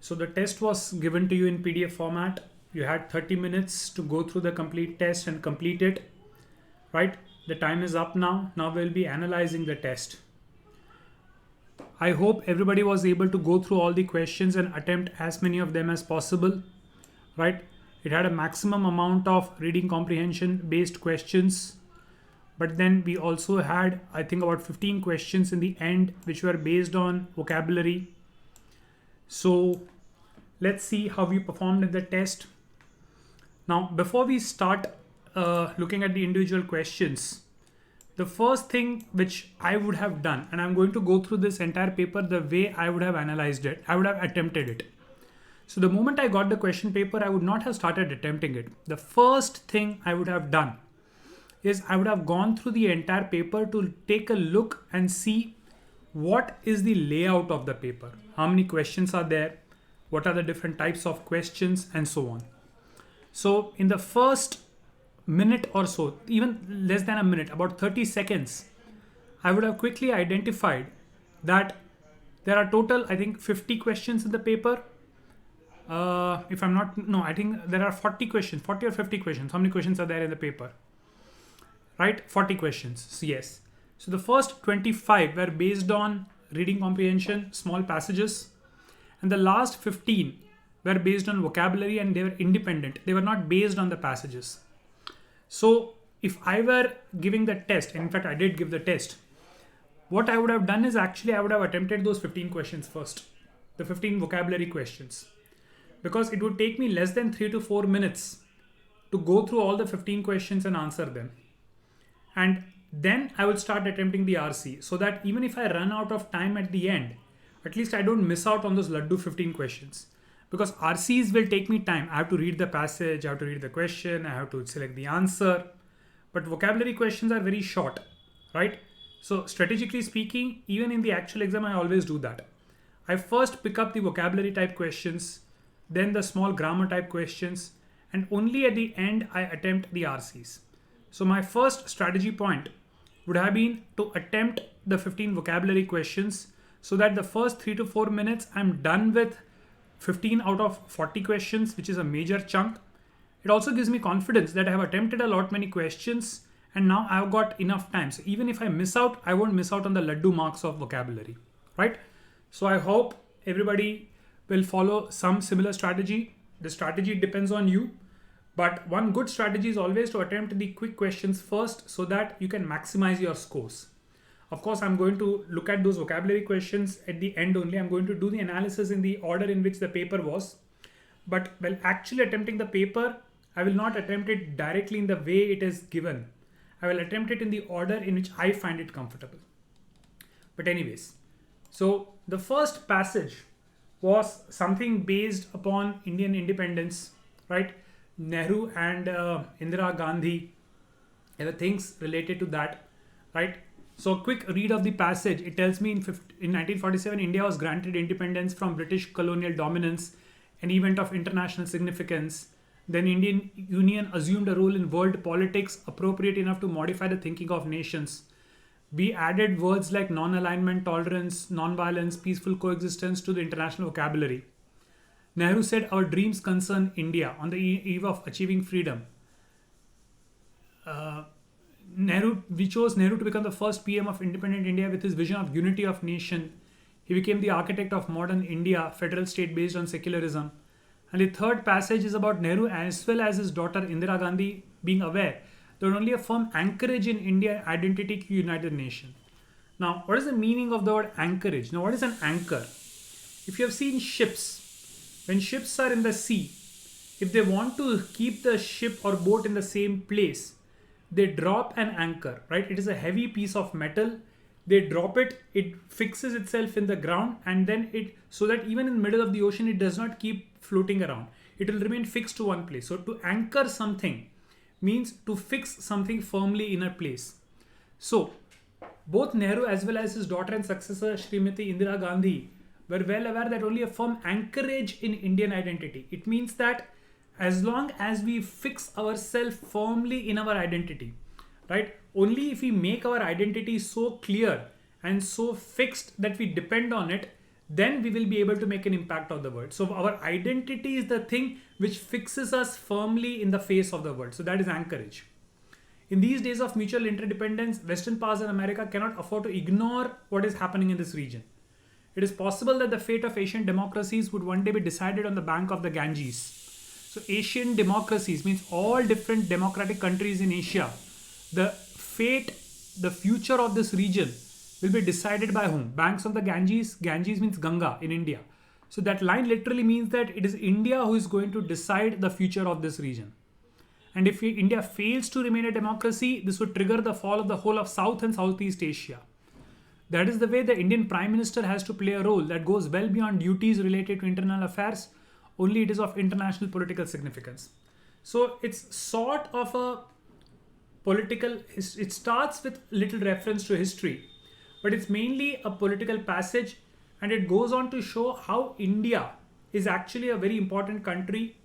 So the test was given to you in PDF format. You had 30 minutes to go through the complete test and complete it, right? The time is up now. Now we'll be analyzing the test. I hope everybody was able to go through all the questions and attempt as many of them as possible, right? It had a maximum amount of reading comprehension based questions, but then we also had, I think, about 15 questions in the end, which were based on vocabulary. So let's see how we performed in the test. Now, before we start looking at the individual questions, the first thing which I would have done, and I'm going to go through this entire paper the way I would have analyzed it, I would have attempted it. So the moment I got the question paper, I would not have started attempting it. The first thing I would have done is I would have gone through the entire paper to take a look and see what is the layout of the paper, how many questions are there, what are the different types of questions, and so on. So in the first minute or so, even less than a minute, about 30 seconds, I would have quickly identified that there are total, I think, 50 questions in the paper. If I'm not, no, I think there are 40 questions, 40 or 50 questions. How many questions are there in the paper? Right? 40 questions. So yes. So the first 25 were based on reading comprehension, small passages. And the last 15 were based on vocabulary, and they were independent. They were not based on the passages. So if I were giving the test, and in fact I did give the test, what I would have done is actually I would have attempted those 15 questions first, the 15 vocabulary questions, because it would take me less than 3 to 4 minutes to go through all the 15 questions and answer them. And then I would start attempting the RC, so that even if I run out of time at the end, at least I don't miss out on those Laddu 15 questions. Because RCs will take me time. I have to read the passage, I have to read the question, I have to select the answer. But vocabulary questions are very short, right? So strategically speaking, even in the actual exam, I always do that. I first pick up the vocabulary type questions, then the small grammar type questions, and only at the end I attempt the RCs. So my first strategy point would have been to attempt the 15 vocabulary questions, so that the first 3 to 4 minutes I'm done with 15 out of 40 questions, which is a major chunk. It also gives me confidence that I have attempted a lot many questions and now I've got enough time. So even if I miss out, I won't miss out on the Laddu marks of vocabulary, right? So I hope everybody will follow some similar strategy. The strategy depends on you, but one good strategy is always to attempt the quick questions first, so that you can maximize your scores. Of course, I'm going to look at those vocabulary questions at the end only. I'm going to do the analysis in the order in which the paper was. But while actually attempting the paper, I will not attempt it directly in the way it is given. I will attempt it in the order in which I find it comfortable. But anyways, so the first passage was something based upon Indian independence, right? Nehru and Indira Gandhi. There were things related to that, right? So a quick read of the passage. It tells me in 1947, India was granted independence from British colonial dominance, an event of international significance. Then Indian Union assumed a role in world politics appropriate enough to modify the thinking of nations. We added words like non-alignment, tolerance, non-violence, peaceful coexistence to the international vocabulary. Nehru said, our dreams concern India on the eve of achieving freedom. We chose Nehru to become the first PM of independent India with his vision of unity of nation. He became the architect of modern India, federal state based on secularism. And the third passage is about Nehru as well as his daughter Indira Gandhi being aware that only a firm anchorage in Indian identity can unite the nation. Now, what is the meaning of the word anchorage? Now, what is an anchor? If you have seen ships, when ships are in the sea, if they want to keep the ship or boat in the same place, they drop an anchor, right? It is a heavy piece of metal. They drop it, it fixes itself in the ground, and then so that even in the middle of the ocean, it does not keep floating around. It will remain fixed to one place. So to anchor something means to fix something firmly in a place. So both Nehru as well as his daughter and successor Srimati Indira Gandhi were well aware that only a firm anchorage in Indian identity. It means that as long as we fix ourselves firmly in our identity, right? Only if we make our identity so clear and so fixed that we depend on it, then we will be able to make an impact on the world. So our identity is the thing which fixes us firmly in the face of the world. So that is anchorage. In these days of mutual interdependence, Western powers and America cannot afford to ignore what is happening in this region. It is possible that the fate of Asian democracies would one day be decided on the bank of the Ganges. So Asian democracies means all different democratic countries in Asia. The fate, the future of this region will be decided by whom? Banks of the Ganges. Ganges means Ganga in India. So that line literally means that it is India who is going to decide the future of this region. And if India fails to remain a democracy, this would trigger the fall of the whole of South and Southeast Asia. That is the way the Indian Prime Minister has to play a role that goes well beyond duties related to internal affairs. Only it is of international political significance. So it's sort of a political, it starts with little reference to history, but it's mainly a political passage, and it goes on to show how India is actually a very important country,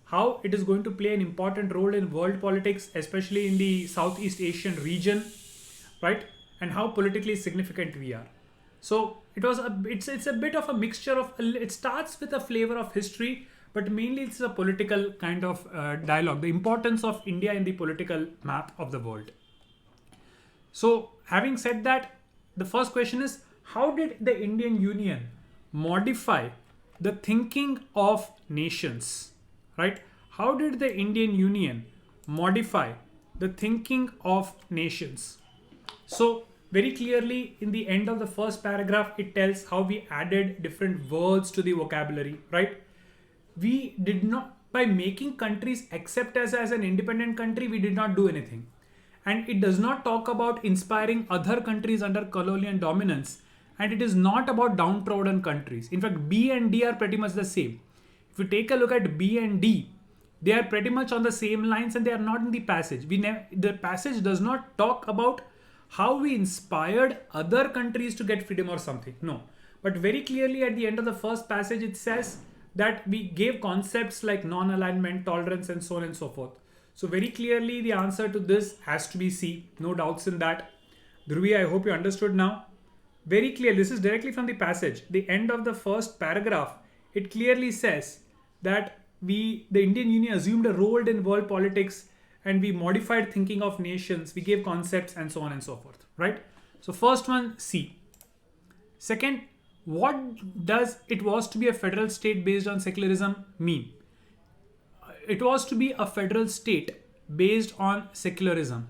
how it is going to play an important role in world politics, especially in the Southeast Asian region, right? And how politically significant we are. So it's a bit of a mixture of, it starts with a flavor of history, but mainly it's a political kind of dialogue, the importance of India in the political map of the world. So having said that, the first question is, how did the Indian Union modify the thinking of nations, right? How did the Indian Union modify the thinking of nations? So very clearly in the end of the first paragraph, it tells how we added different words to the vocabulary, right? We did not, by making countries accept us as an independent country, we did not do anything. And it does not talk about inspiring other countries under colonial dominance. And it is not about downtrodden countries. In fact, B and D are pretty much the same. If you take a look at B and D, they are pretty much on the same lines and they are not in the passage. The passage does not talk about how we inspired other countries to get freedom or something. No. But very clearly at the end of the first passage, it says that we gave concepts like non-alignment, tolerance, and so on and so forth. So very clearly the answer to this has to be C. No doubts in that. Dhruvi, I hope you understood now. Very clear. This is directly from the passage. The end of the first paragraph, it clearly says that the Indian Union assumed a role in world politics and we modified thinking of nations. We gave concepts and so on and so forth, right? So first one, C. Second, what does "it was to be a federal state based on secularism" mean? It was to be a federal state based on secularism.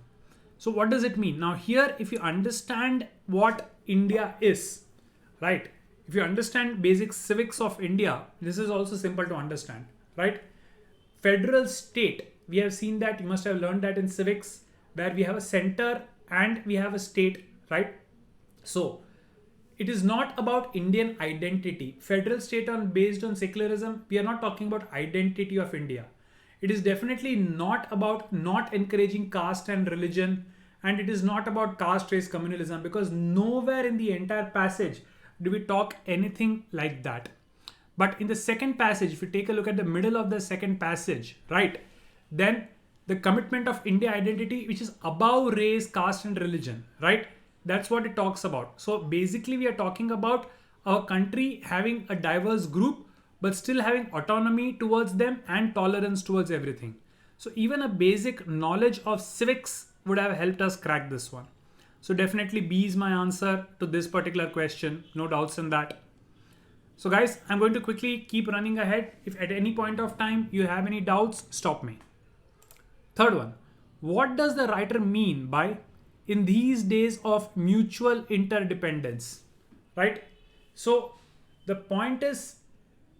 So what does it mean? Now here, if you understand what India is, right? If you understand basic civics of India, this is also simple to understand, right? Federal state, we have seen that, you must have learned that in civics, where we have a center and we have a state, right? So it is not about Indian identity. Federal state based on secularism, we are not talking about identity of India. It is definitely not about not encouraging caste and religion, and it is not about caste race communalism, because nowhere in the entire passage do we talk anything like that. But in the second passage, if you take a look at the middle of the second passage, right, then the commitment of India identity, which is above race, caste and religion, right? That's what it talks about. So basically we are talking about our country having a diverse group, but still having autonomy towards them and tolerance towards everything. So even a basic knowledge of civics would have helped us crack this one. So definitely B is my answer to this particular question. No doubts in that. So guys, I'm going to quickly keep running ahead. If at any point of time you have any doubts, stop me. Third one, what does the writer mean by "in these days of mutual interdependence," right? So the point is,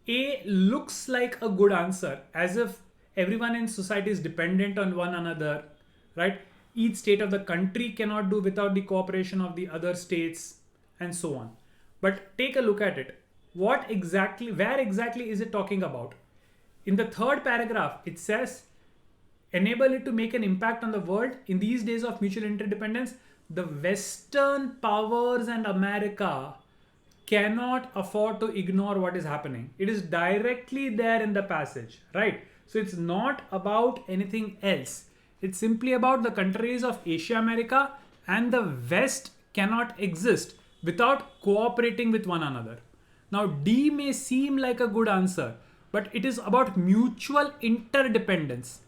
A looks like a good answer, as if everyone in society is dependent on one another, right? Each state of the country cannot do without the cooperation of the other states and so on. But take a look at it. Where exactly is it talking about? In the third paragraph, it says, enable it to make an impact on the world in these days of mutual interdependence. The Western powers and America cannot afford to ignore what is happening. It is directly there in the passage, right? So it's not about anything else. It's simply about the countries of Asia, America, and the West cannot exist without cooperating with one another. Now D may seem like a good answer, but it is about mutual interdependence.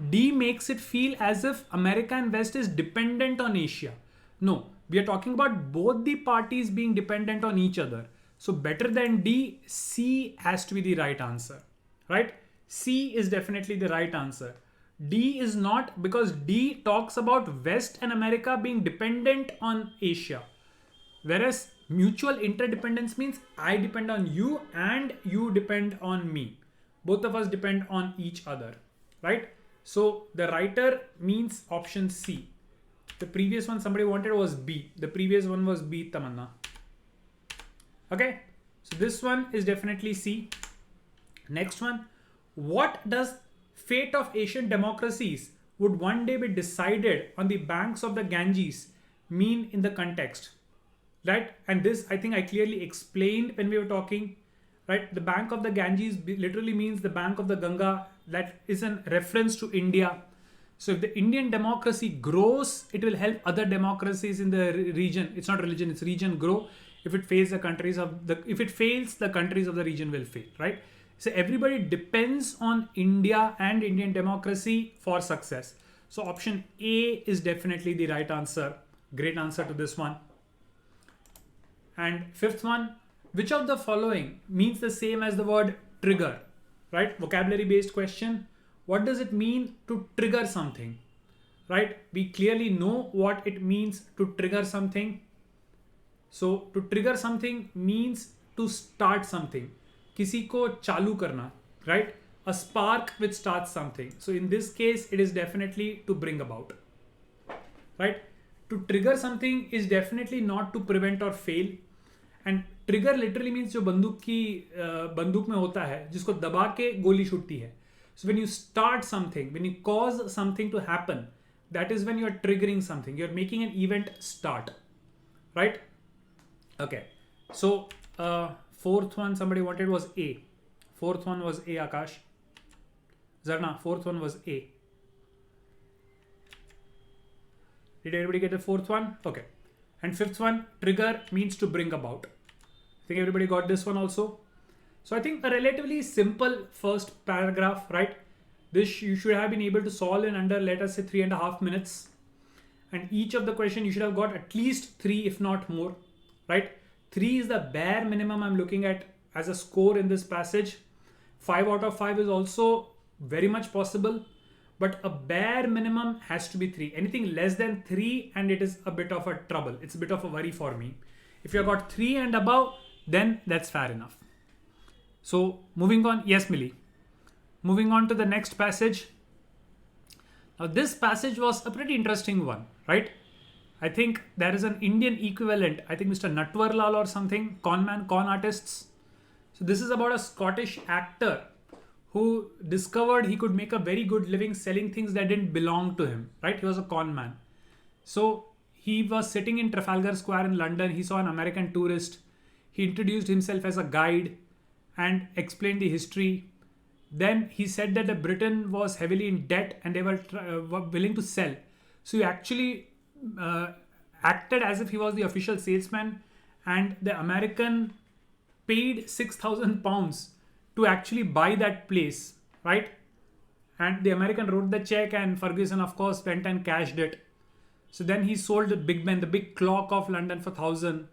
D makes it feel as if America and West is dependent on Asia. No, we are talking about both the parties being dependent on each other. So better than D, C has to be the right answer, right? C is definitely the right answer. D is not, because D talks about West and America being dependent on Asia. Whereas mutual interdependence means I depend on you and you depend on me. Both of us depend on each other, right? So the writer means option C. The previous one somebody wanted was B. The previous one was B, Tamanna. Okay, so this one is definitely C. Next one, what does fate of Asian democracies would one day be decided on the banks of the Ganges mean in the context, right? And this I think I clearly explained when we were talking, right? The bank of the Ganges literally means the bank of the Ganga. That is a reference to India. So if the Indian democracy grows, it will help other democracies in the region. It's not religion, it's region grow. If it fails, the countries of the region will fail, right? So everybody depends on India and Indian democracy for success. So option A is definitely the right answer. Great answer to this one. And fifth one, which of the following means the same as the word trigger, right? Vocabulary based question. What does it mean to trigger something, right? We clearly know what it means to trigger something. So to trigger something means to start something. Kisi ko chalu karna, right? A spark which starts something. So in this case, it is definitely to bring about, right? To trigger something is definitely not to prevent or fail. And trigger literally means जो बंदूक में होता है जिसको दबा के गोली छूटती है. So when you start something, when you cause something to happen, that is when you are triggering something. You are making an event start, right? Okay. So fourth one somebody wanted was A. Fourth one was A, Akash. Zarna, fourth one was A. Did everybody get the fourth one? Okay. And fifth one, trigger means to bring about. I think everybody got this one also. So I think a relatively simple first paragraph, right? This you should have been able to solve in under, let us say, 3.5 minutes. And each of the question you should have got at least 3, if not more, right? 3 is the bare minimum I'm looking at as a score in this passage. 5 out of 5 is also very much possible, but a bare minimum has to be 3. Anything less than 3 and it is a bit of a trouble. It's a bit of a worry for me. If you have got 3 and above, then that's fair enough. So moving on, yes, Millie. Moving on to the next passage. Now this passage was a pretty interesting one, right? I think there is an Indian equivalent. I think Mr. Natwarlal or something, con artists. So this is about a Scottish actor who discovered he could make a very good living selling things that didn't belong to him, right? He was a con man. So he was sitting in Trafalgar Square in London. He saw an American tourist. He introduced himself as a guide and explained the history. Then he said that Britain was heavily in debt and they were willing to sell. So he actually acted as if he was the official salesman, and the American paid £6,000 to actually buy that place, right? And the American wrote the check and Ferguson, of course, went and cashed it. So then he sold the Big Ben, the big clock of London, for 1,000.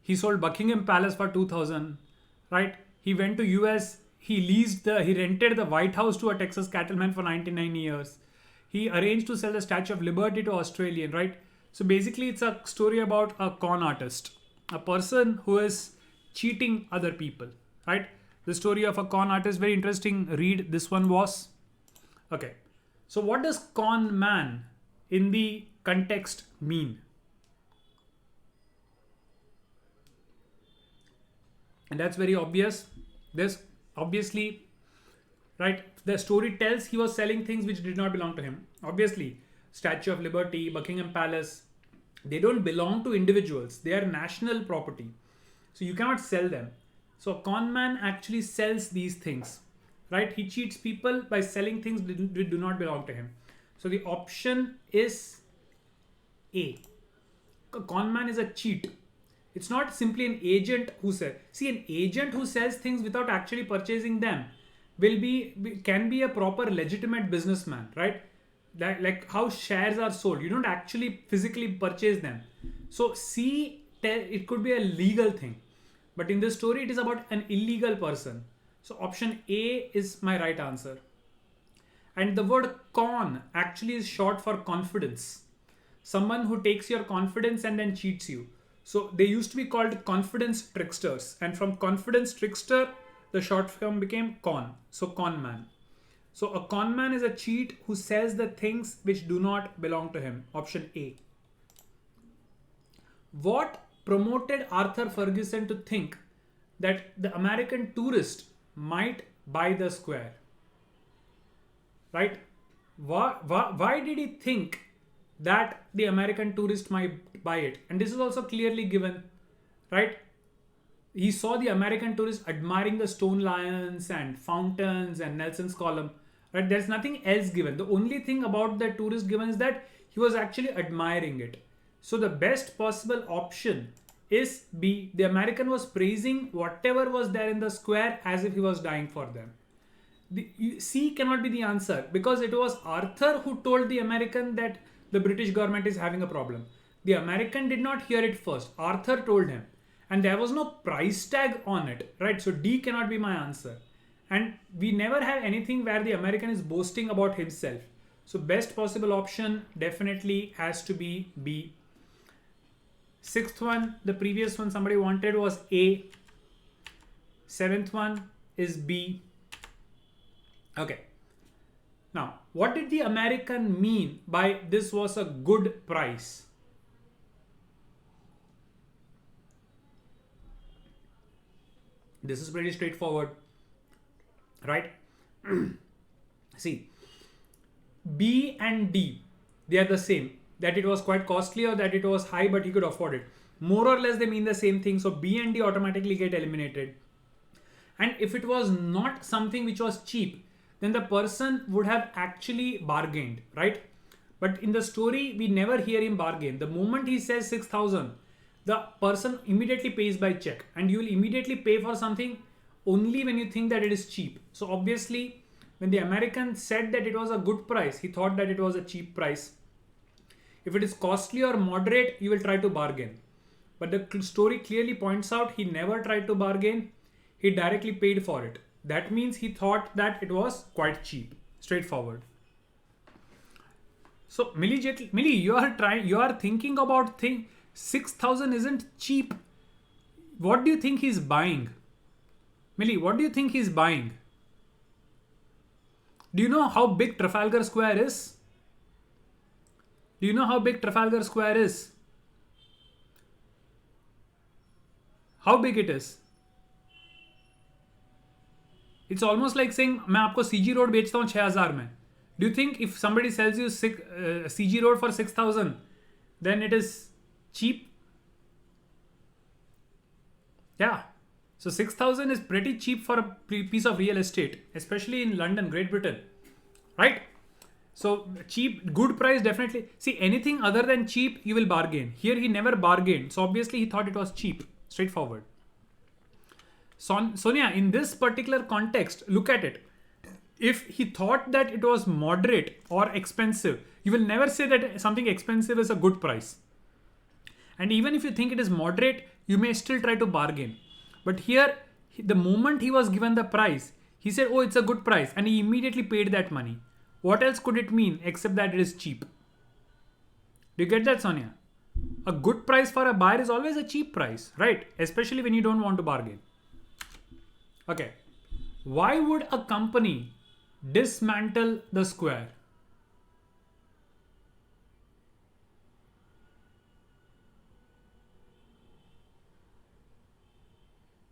He sold Buckingham Palace for 2,000, right? He went to US. He rented the White House to a Texas cattleman for 99 years. He arranged to sell the Statue of Liberty to Australian, right? So basically it's a story about a con artist, a person who is cheating other people, right? The story of a con artist, very interesting read this one was. Okay, so what does con man in the context mean? And that's very obvious. This obviously, right, the story tells he was selling things which did not belong to him. Obviously, Statue of Liberty, Buckingham Palace, they don't belong to individuals. They are national property. So you cannot sell them. So a con man actually sells these things, right? He cheats people by selling things which do not belong to him. So the option is A. A con man is a cheat. It's not simply an agent who sells. See, an agent who sells things without actually purchasing them can be a proper legitimate businessman, right? That, like how shares are sold, you don't actually physically purchase them. So it could be a legal thing, but in this story it is about an illegal person. So option A is my right answer. And the word con actually is short for confidence. Someone who takes your confidence and then cheats you. So they used to be called confidence tricksters, and from confidence trickster the short form became con. So con man. So a con man is a cheat who sells the things which do not belong to him. Option A. What promoted Arthur Ferguson to think that the American tourist might buy the square? Right? Why did he think that the American tourist might buy it? And this is also clearly given, right? He saw the American tourist admiring the stone lions and fountains and Nelson's column. Right? There's nothing else given. The only thing about the tourist given is that he was actually admiring it. So the best possible option is B. The American was praising whatever was there in the square as if he was dying for them. C cannot be the answer, because it was Arthur who told the American that the British government is having a problem. The American did not hear it first. Arthur told him. And there was no price tag on it. Right? So D cannot be my answer. And we never have anything where the American is boasting about himself. So best possible option definitely has to be B. Sixth one, the previous one somebody wanted was A. Seventh one is B. Okay. Now, what did the American mean by this was a good price? This is pretty straightforward, right? See, B and D, they are the same. That it was quite costly or that it was high but he could afford it. More or less they mean the same thing. So B and D automatically get eliminated. And if it was not something which was cheap, then the person would have actually bargained, right? But in the story, we never hear him bargain. The moment he says 6,000, the person immediately pays by check, and you will immediately pay for something only when you think that it is cheap. So obviously, when the American said that it was a good price, he thought that it was a cheap price. If it is costly or moderate, you will try to bargain. But the story clearly points out he never tried to bargain. He directly paid for it. That means he thought that it was quite cheap. Straightforward. So Millie, you are thinking about 6,000 isn't cheap. What do you think he's buying? Millie, what do you think he's buying? Do you know how big Trafalgar Square is? Do you know how big Trafalgar Square is? How big it is? It's almost like saying मैं आपको CG Road बेचता हूँ 6,000 में. Do you think if somebody sells you CG Road for 6,000, then it is cheap? Yeah. So 6,000 is pretty cheap for a piece of real estate, especially in London, Great Britain, right? So cheap, good price, definitely. See, anything other than cheap, you will bargain. Here he never bargained. So obviously he thought it was cheap. Straightforward. Sonia, in this particular context, look at it. If he thought that it was moderate or expensive, you will never say that something expensive is a good price. And even if you think it is moderate, you may still try to bargain. But here, the moment he was given the price, he said, oh, it's a good price. And he immediately paid that money. What else could it mean except that it is cheap? Do you get that, Sonia? A good price for a buyer is always a cheap price, right? Especially when you don't want to bargain. Okay. Why would a company dismantle the square?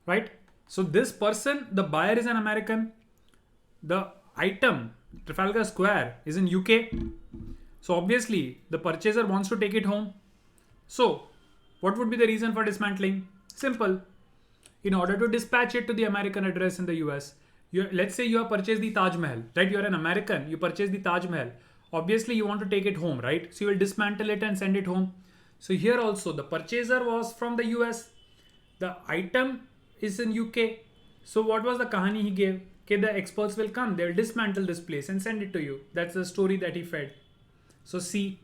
Right? So this person, the buyer is an American. The item, Trafalgar Square, is in UK. So obviously the purchaser wants to take it home. So what would be the reason for dismantling? Simple. In order to dispatch it to the American address in the US, let's say you have purchased the Taj Mahal, right? You're an American, you purchase the Taj Mahal. Obviously you want to take it home, right? So you will dismantle it and send it home. So here also the purchaser was from the US, the item is in UK. So what was the kahani he gave? Okay, the experts will come, they'll dismantle this place and send it to you. That's the story that he fed. So C.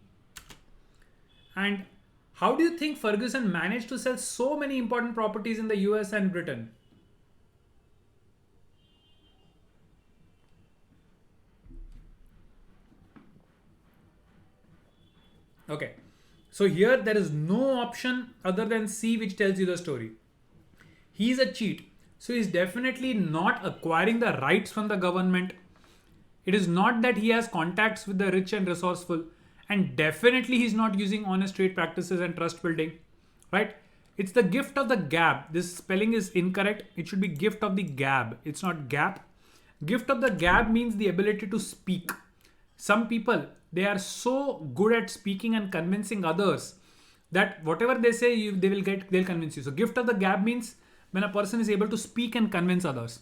And how do you think Ferguson managed to sell so many important properties in the US and Britain? Okay, so here there is no option other than C which tells you the story. He is a cheat. So he's definitely not acquiring the rights from the government. It is not that he has contacts with the rich and resourceful. And definitely he's not using honest trade practices and trust building. Right? It's the gift of the gab. This spelling is incorrect. It should be gift of the gab. It's not gap. Gift of the gab means the ability to speak. Some people, they are so good at speaking and convincing others that whatever they say, they'll convince you. So gift of the gab means when a person is able to speak and convince others.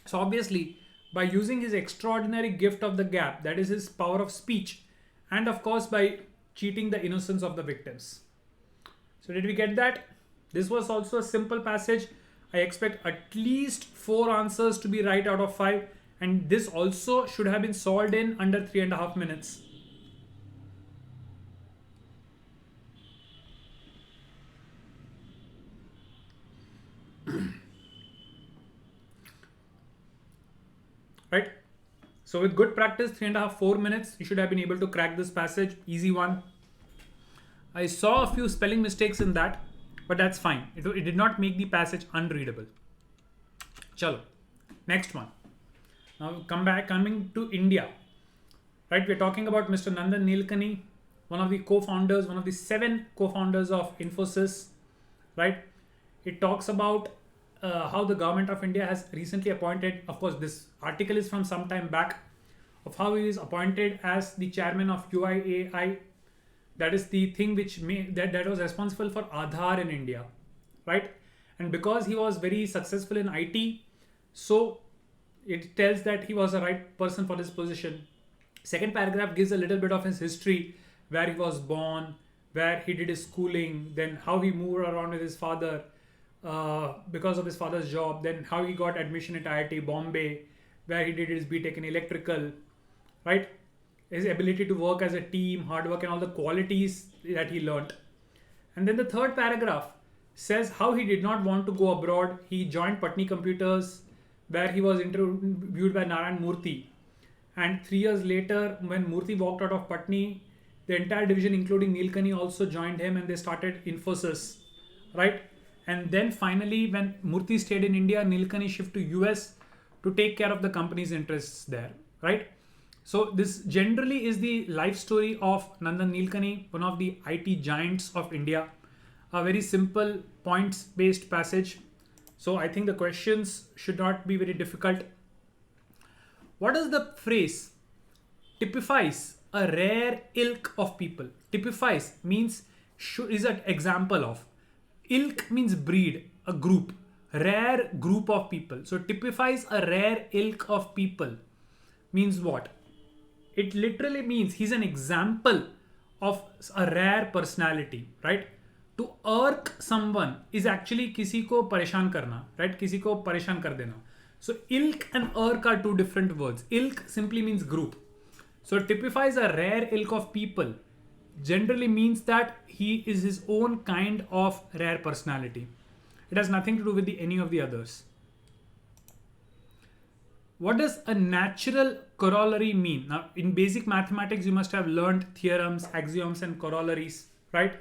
So obviously, by using his extraordinary gift of the gab, that is his power of speech, and of course by cheating the innocence of the victims. So did we get that? This was also a simple passage. I expect at least 4 answers to be right out of 5, and this also should have been solved in under 3.5 minutes. Right? So with good practice, 3.5-4 minutes, you should have been able to crack this passage. Easy one. I saw a few spelling mistakes in that, but that's fine. It did not make the passage unreadable. Chalo. Next one. Now coming to India. Right, we're talking about Mr. Nandan Nilekani, one of the co-founders, one of the 7 co-founders of Infosys. Right? It talks about how the government of India has recently appointed, of course this article is from some time back, of how he is appointed as the chairman of UIAI. That is the thing which that was responsible for Aadhaar in India, right? And because he was very successful in IT, so it tells that he was the right person for this position. Second paragraph gives a little bit of his history, where he was born, where he did his schooling, then how he moved around with his father, because of his father's job, then how he got admission at IIT Bombay, where he did his BTech in electrical, right? His ability to work as a team, hard work, and all the qualities that he learnt. And then the third paragraph says how he did not want to go abroad. He joined Patni Computers, where he was interviewed by Narayan Murthy. And 3 years later, when Murthy walked out of Patni, the entire division, including Nilekani, also joined him, and they started Infosys, right? And then finally, when Murthy stayed in India, Nilekani shifted to US to take care of the company's interests there, right? So this generally is the life story of Nandan Nilekani, one of the IT giants of India. A very simple points-based passage. So I think the questions should not be very difficult. What does the phrase typifies a rare ilk of people? Typifies means is an example of. Ilk means breed, a group, rare group of people. So typifies a rare ilk of people means what? It literally means he's an example of a rare personality, right? To irk someone is actually किसी को परेशान करना, right? किसी को परेशान कर देना. So ilk and irk are 2 different words. Ilk simply means group. So typifies a rare ilk of people generally means that he is his own kind of rare personality. It has nothing to do with any of the others. What does a natural corollary mean? Now, in basic mathematics, you must have learned theorems, axioms, and corollaries, right?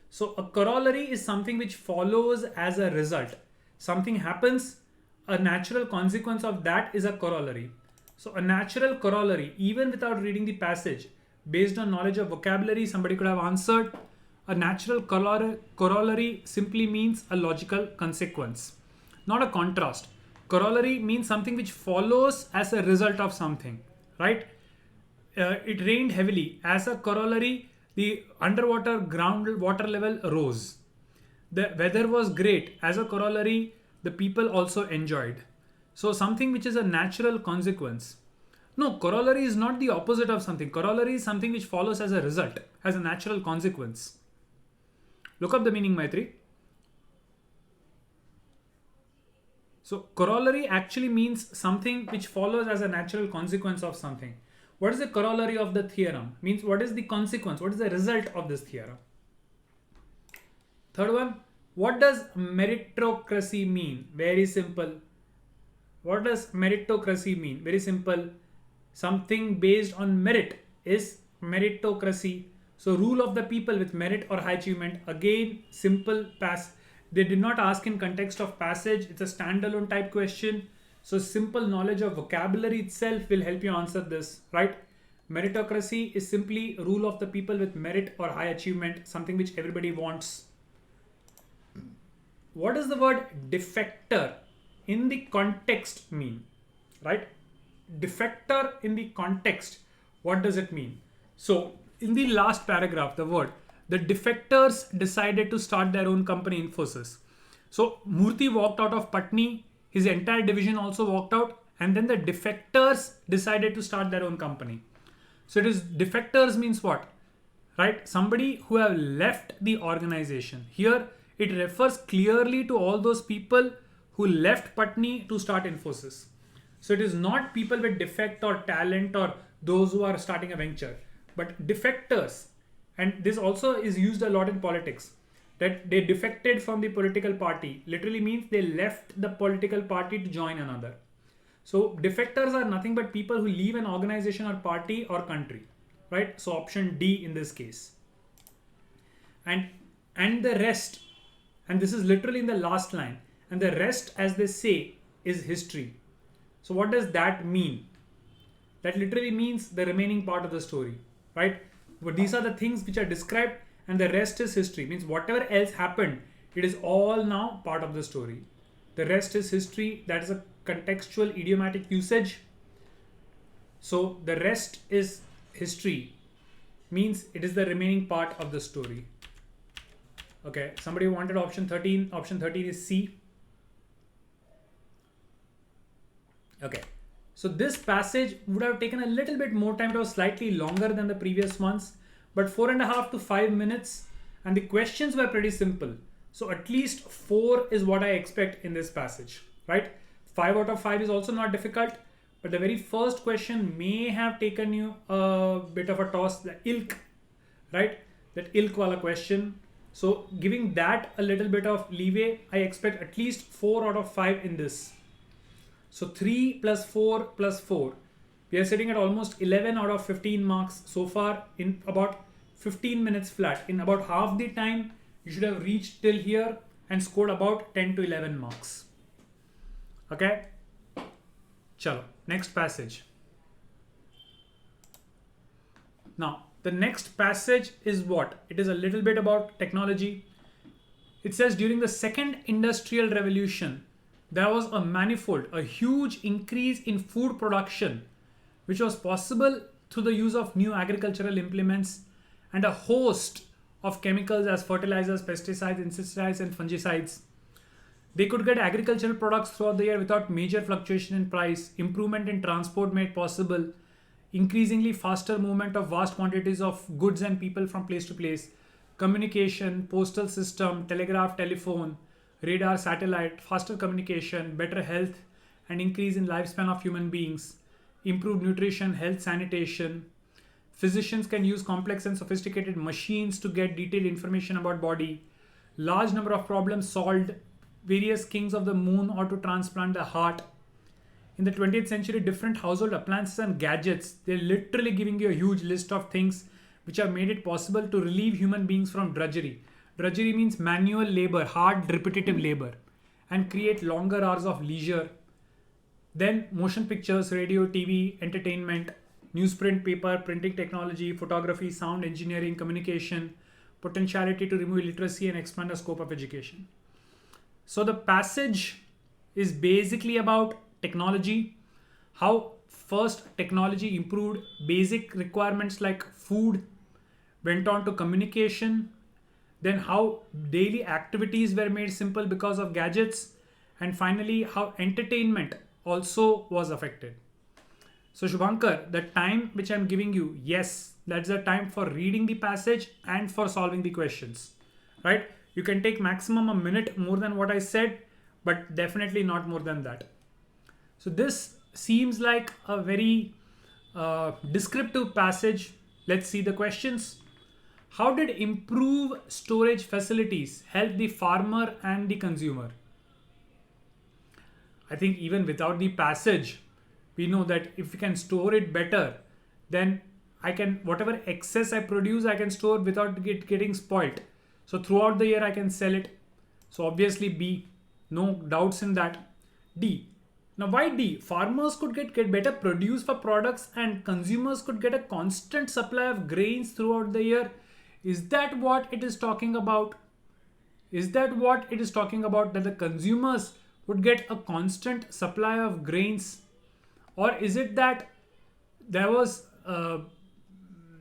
So a corollary is something which follows as a result. Something happens, a natural consequence of that is a corollary. So a natural corollary, even without reading the passage, based on knowledge of vocabulary, somebody could have answered. A natural corollary simply means a logical consequence, not a contrast. Corollary means something which follows as a result of something, right? It rained heavily. As a corollary, the underwater groundwater level rose. The weather was great. As a corollary, the people also enjoyed. So something which is a natural consequence. No, corollary is not the opposite of something. Corollary is something which follows as a result, as a natural consequence. Look up the meaning, Maitri. So corollary actually means something which follows as a natural consequence of something. What is the corollary of the theorem? Means what is the consequence? What is the result of this theorem? Third one, what does meritocracy mean? Very simple. What does meritocracy mean? Very simple. Something based on merit is meritocracy. So rule of the people with merit or high achievement. Again, simple pass. They did not ask in context of passage. It's a standalone type question. So simple knowledge of vocabulary itself will help you answer this, right? Meritocracy is simply rule of the people with merit or high achievement, something which everybody wants. What does the word defector in the context mean, right? Defector in the context, what does it mean? So in the last paragraph, the defectors decided to start their own company, Infosys. So Murthy walked out of Patni, his entire division also walked out, and then the defectors decided to start their own company. So it is defectors means what, right? Somebody who have left the organization. Here it refers clearly to all those people who left Patni to start Infosys. So it is not people with defect or talent or those who are starting a venture, but defectors. And this also is used a lot in politics, that they defected from the political party. Literally means they left the political party to join another. So defectors are nothing but people who leave an organization or party or country, right? So option D in this case. And the rest, and this is literally in the last line, and the rest, as they say, is history. So what does that mean? That literally means the remaining part of the story, right? But these are the things which are described, and the rest is history. Means whatever else happened, it is all now part of the story. The rest is history. That is a contextual idiomatic usage. So the rest is history means it is the remaining part of the story. Okay, somebody wanted option 13. Option 13 is C. Okay, so this passage would have taken a little bit more time. It was slightly longer than the previous ones, but 4.5 to 5 minutes, and the questions were pretty simple. So at least 4 is what I expect in this passage, right? 5 out of 5 is also not difficult, but the very first question may have taken you a bit of a toss, the ilk, right? That ilk wala question. So giving that a little bit of leeway, I expect at least 4 out of 5 in this. So 3 plus 4 plus 4. We are sitting at almost 11 out of 15 marks so far in about 15 minutes flat. In about half the time, you should have reached till here and scored about 10 to 11 marks. Okay? Chalo, next passage. Now, the next passage is what? It is a little bit about technology. It says during the second industrial revolution, there was a huge increase in food production, which was possible through the use of new agricultural implements and a host of chemicals as fertilizers, pesticides, insecticides, and fungicides. They could get agricultural products throughout the year without major fluctuation in price. Improvement in transport made possible increasingly faster movement of vast quantities of goods and people from place to place. Communication, postal system, telegraph, telephone, radar, satellite, faster communication, better health, and increase in lifespan of human beings. Improved nutrition, health, sanitation. Physicians can use complex and sophisticated machines to get detailed information about body. Large number of problems solved. Various kings of the moon or to transplant the heart. In the 20th century, different household appliances and gadgets, they're literally giving you a huge list of things which have made it possible to relieve human beings from drudgery. Drudgery means manual labor, hard, repetitive labor, and create longer hours of leisure. Then motion pictures, radio, TV, entertainment, newsprint, paper, printing technology, photography, sound engineering, communication, potentiality to remove illiteracy and expand the scope of education. So the passage is basically about technology, how first technology improved basic requirements like food, went on to communication, then how daily activities were made simple because of gadgets, and finally how entertainment also was affected. So Shubhankar, the time which I'm giving you, yes, that's the time for reading the passage and for solving the questions. right? You can take maximum a minute more than what I said, but definitely not more than that. So this seems like a very descriptive passage. Let's see the questions. How did improve storage facilities help the farmer and the consumer? I think even without the passage, we know that if we can store it better, then I can, whatever excess I produce, I can store without it getting spoilt. So throughout the year, I can sell it. So obviously B, no doubts in that. D. Now why D? Farmers could get better produce for products and consumers could get a constant supply of grains throughout the year. Is that what it is talking about? Is that what it is talking about, that the consumers would get a constant supply of grains? Or is it that there was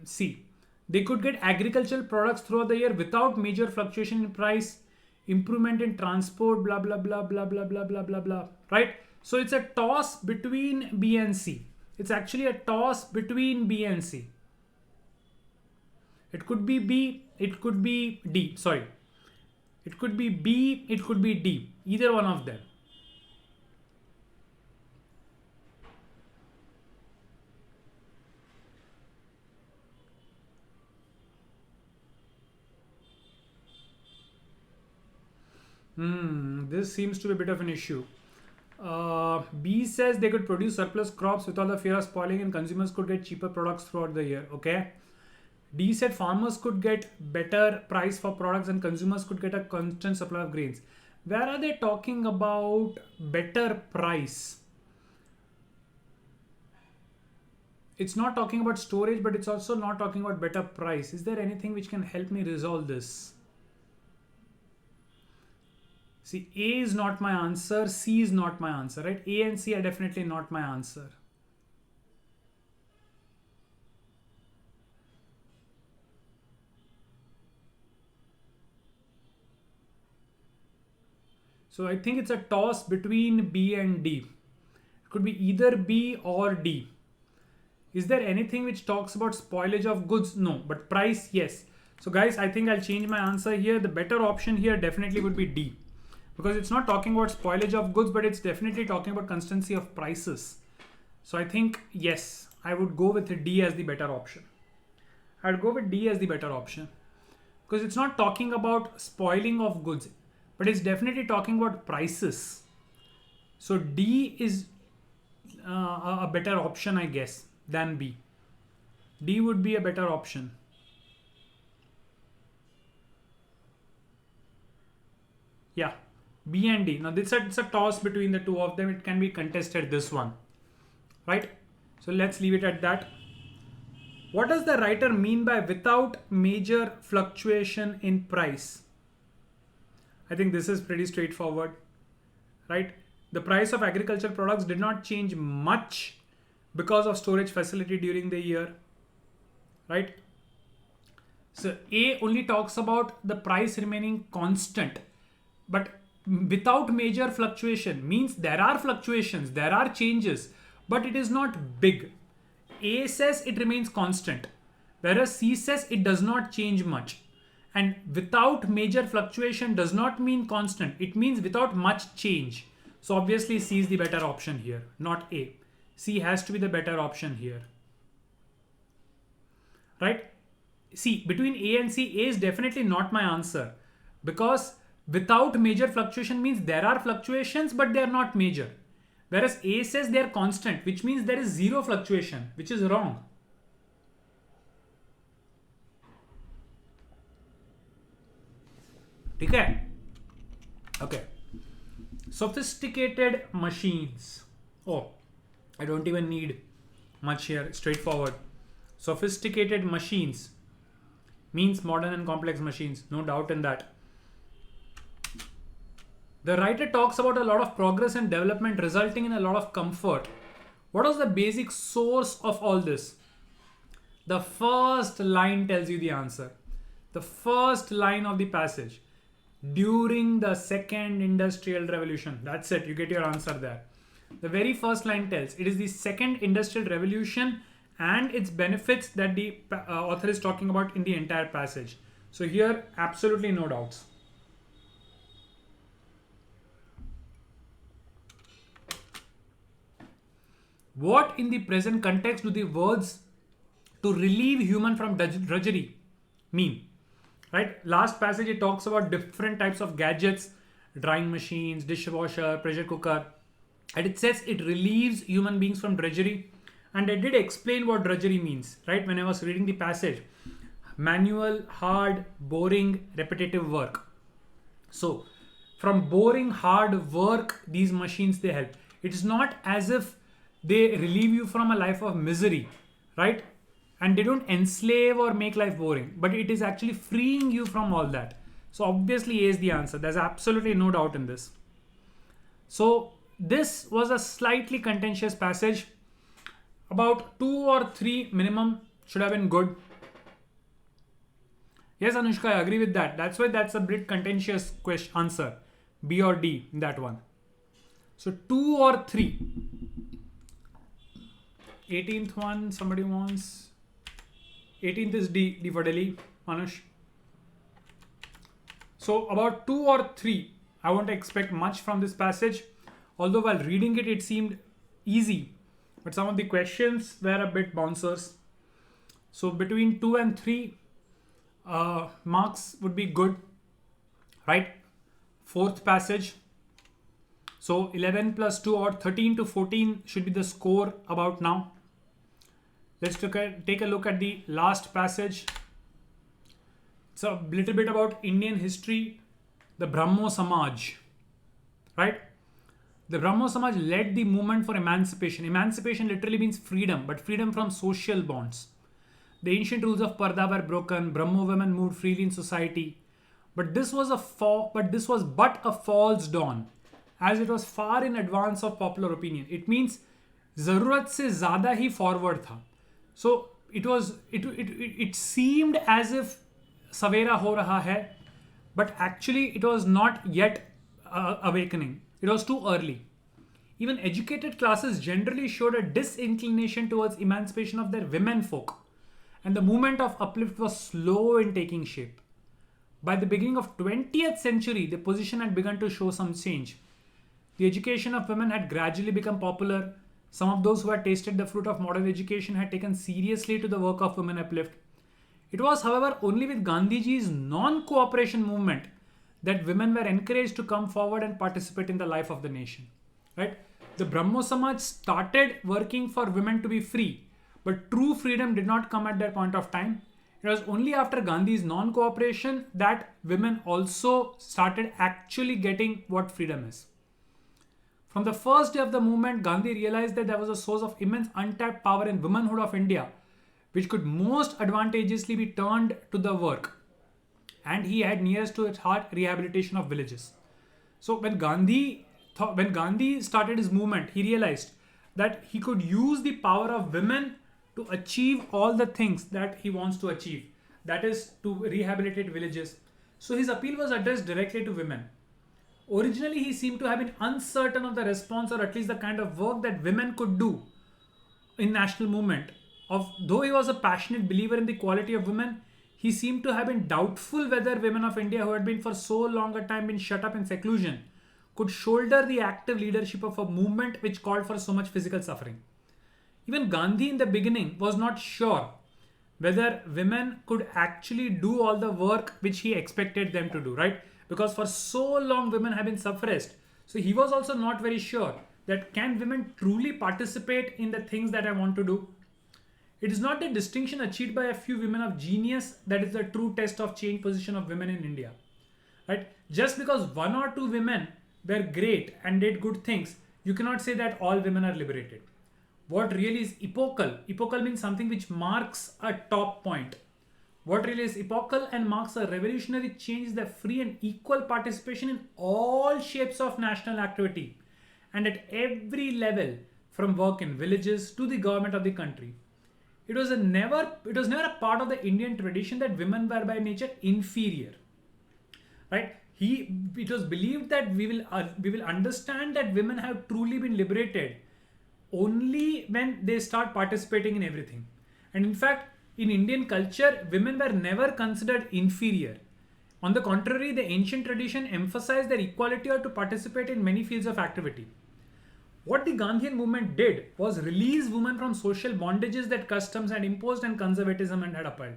C, they could get agricultural products throughout the year without major fluctuation in price, improvement in transport, blah blah blah blah blah blah blah blah blah, right? So it's a toss between B and C. It's actually a toss between B and C. It could be B, it could be D, sorry. It could be B, it could be D, either one of them. This seems to be a bit of an issue. B says they could produce surplus crops without the fear of spoiling and consumers could get cheaper products throughout the year. Okay. D said farmers could get better price for products and consumers could get a constant supply of grains. Where are they talking about better price? It's not talking about storage, but it's also not talking about better price. Is there anything which can help me resolve this? See, A is not my answer, C is not my answer, right? A and C are definitely not my answer. So I think it's a toss between B and D. It could be either B or D. Is there anything which talks about spoilage of goods? No, but price, yes. So guys, I think I'll change my answer here. The better option here definitely would be D. Because it's not talking about spoilage of goods, but it's definitely talking about constancy of prices. So I think, yes, I would go with D as the better option. I'd go with D as the better option. Because it's not talking about spoiling of goods, but it's definitely talking about prices. So D is a better option, I guess, than B. D would be a better option. Yeah. B and D. Now it's a toss between the two of them. It can be contested, this one, right? So let's leave it at that. What does the writer mean by without major fluctuation in price? I think this is pretty straightforward, right? The price of agricultural products did not change much because of storage facility during the year, right? So A only talks about the price remaining constant, but without major fluctuation means there are fluctuations, there are changes, but it is not big. A says it remains constant, whereas C says it does not change much. And without major fluctuation does not mean constant, it means without much change. So obviously C is the better option here, not A. C has to be the better option here, right? See, between A and C, A is definitely not my answer, because without major fluctuation means there are fluctuations, but they are not major. Whereas A says they are constant, which means there is zero fluctuation, which is wrong. Okay. Okay. Sophisticated machines. Oh, I don't even need much here. Straightforward. Sophisticated machines means modern and complex machines. No doubt in that. The writer talks about a lot of progress and development resulting in a lot of comfort. What is the basic source of all this? The first line tells you the answer. The first line of the passage. During the second industrial revolution. That's it. You get your answer there. The very first line tells it is the second industrial revolution and its benefits that the author is talking about in the entire passage. So here, absolutely no doubts. What in the present context do the words to relieve human from drudgery mean? Right? Last passage it talks about different types of gadgets, drying machines, dishwasher, pressure cooker, and it says it relieves human beings from drudgery. And I did explain what drudgery means, right? When I was reading the passage, manual, hard, boring, repetitive work. So from boring, hard work, these machines they help. It's not as if they relieve you from a life of misery, right? And they don't enslave or make life boring, but it is actually freeing you from all that. So obviously A is the answer. There's absolutely no doubt in this. So this was a slightly contentious passage. About 2 or 3 minimum should have been good. Yes, Anushka, I agree with that. That's why that's a bit contentious question answer. B or D in that one. So 2 or 3. 18th one, somebody wants. 18th is D for Delhi, Anush. So about 2 or 3, I won't expect much from this passage. Although while reading it, it seemed easy. But some of the questions were a bit bouncers. So between 2 and 3, marks would be good, right? 4th passage. So 11 plus 2 or 13 to 14 should be the score about now. Let's take a look at the last passage. It's a little bit about Indian history, the Brahmo Samaj, right? The Brahmo Samaj led the movement for emancipation. Emancipation literally means freedom, but freedom from social bonds. The ancient rules of Parda were broken. Brahmo women moved freely in society. But this was but a false dawn, as it was far in advance of popular opinion. It means ज़रूरत से ज़्यादा ही forward था. So it seemed as if सवेरा हो रहा है, but actually it was not yet awakening. It was too early. Even educated classes generally showed a disinclination towards emancipation of their women folk, and the movement of uplift was slow in taking shape. By the beginning of 20th century, the position had begun to show some change. The education of women had gradually become popular. Some of those who had tasted the fruit of modern education had taken seriously to the work of women uplift. It was, however, only with Gandhiji's non-cooperation movement that women were encouraged to come forward and participate in the life of the nation. Right? The Brahmo Samaj started working for women to be free, but true freedom did not come at that point of time. It was only after Gandhi's non-cooperation that women also started actually getting what freedom is. From the first day of the movement, Gandhi realized that there was a source of immense untapped power in womanhood of India, which could most advantageously be turned to the work. And he had nearest to his heart rehabilitation of villages. So when Gandhi started his movement, he realized that he could use the power of women to achieve all the things that he wants to achieve. That is to rehabilitate villages. So his appeal was addressed directly to women. Originally, he seemed to have been uncertain of the response, or at least the kind of work that women could do in national movement. Though he was a passionate believer in the quality of women, he seemed to have been doubtful whether women of India, who had been for so long a time been shut up in seclusion, could shoulder the active leadership of a movement which called for so much physical suffering. Even Gandhi in the beginning was not sure whether women could actually do all the work which he expected them to do, right? Because for so long women have been suppressed. So he was also not very sure that can women truly participate in the things that I want to do? It is not the distinction achieved by a few women of genius that is the true test of change position of women in India. Right? Just because 1 or 2 women were great and did good things, you cannot say that all women are liberated. What really is epochal? Epochal means something which marks a top point. What really is epochal and marks a revolutionary change is the free and equal participation in all shapes of national activity and at every level, from work in villages to the government of the country. It was never a part of the Indian tradition that women were by nature inferior. Right? It was believed that we will understand that women have truly been liberated only when they start participating in everything. And in fact, in Indian culture, women were never considered inferior. On the contrary, the ancient tradition emphasized their equality or to participate in many fields of activity. What the Gandhian movement did was release women from social bondages that customs had imposed and conservatism had upheld.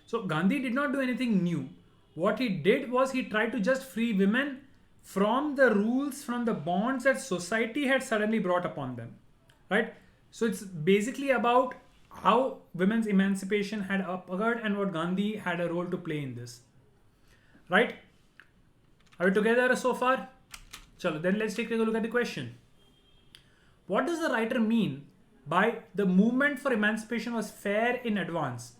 So Gandhi did not do anything new. What he did was he tried to just free women from the rules, from the bonds that society had suddenly brought upon them. Right? So it's basically about how women's emancipation had occurred and what Gandhi had a role to play in this. Right? Are we together so far? Chalo, then let's take a look at the question. What does the writer mean by the movement for emancipation was fair in advance?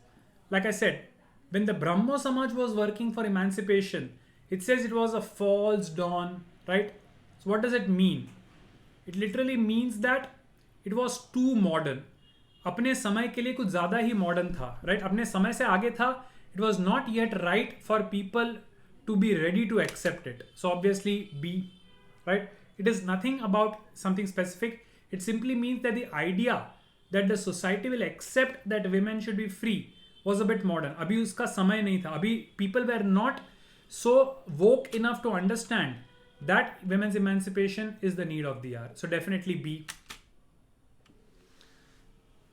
Like I said, when the Brahmo Samaj was working for emancipation, it says it was a false dawn, right? So what does it mean? It literally means that it was too modern. अपने समय के लिए कुछ ज़्यादा ही modern था, right? अपने समय से आगे था. It was not yet right for people to be ready to accept it. So obviously B, right? It is nothing about something specific. It simply means that the idea that the society will accept that women should be free was a bit modern. अभी उसका समय नहीं था. अभी people were not so woke enough to understand that women's emancipation is the need of the hour. So definitely B.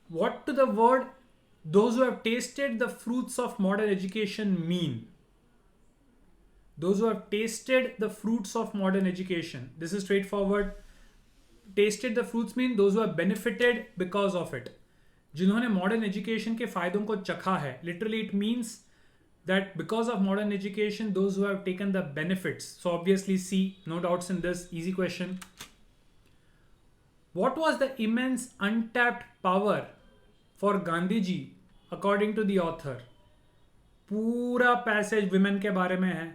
What do the word those who have tasted the fruits of modern education mean? Those who have tasted the fruits of modern education. This is straightforward. Tasted the fruits mean those who have benefited because of it. जिन्होंने modern education के फायदों को चखा है. Literally it means that because of modern education, those who have taken the benefits. So obviously C, no doubts in this. Easy question. What was the immense untapped power for Gandhiji according to the author? पूरा passage women के बारे में है.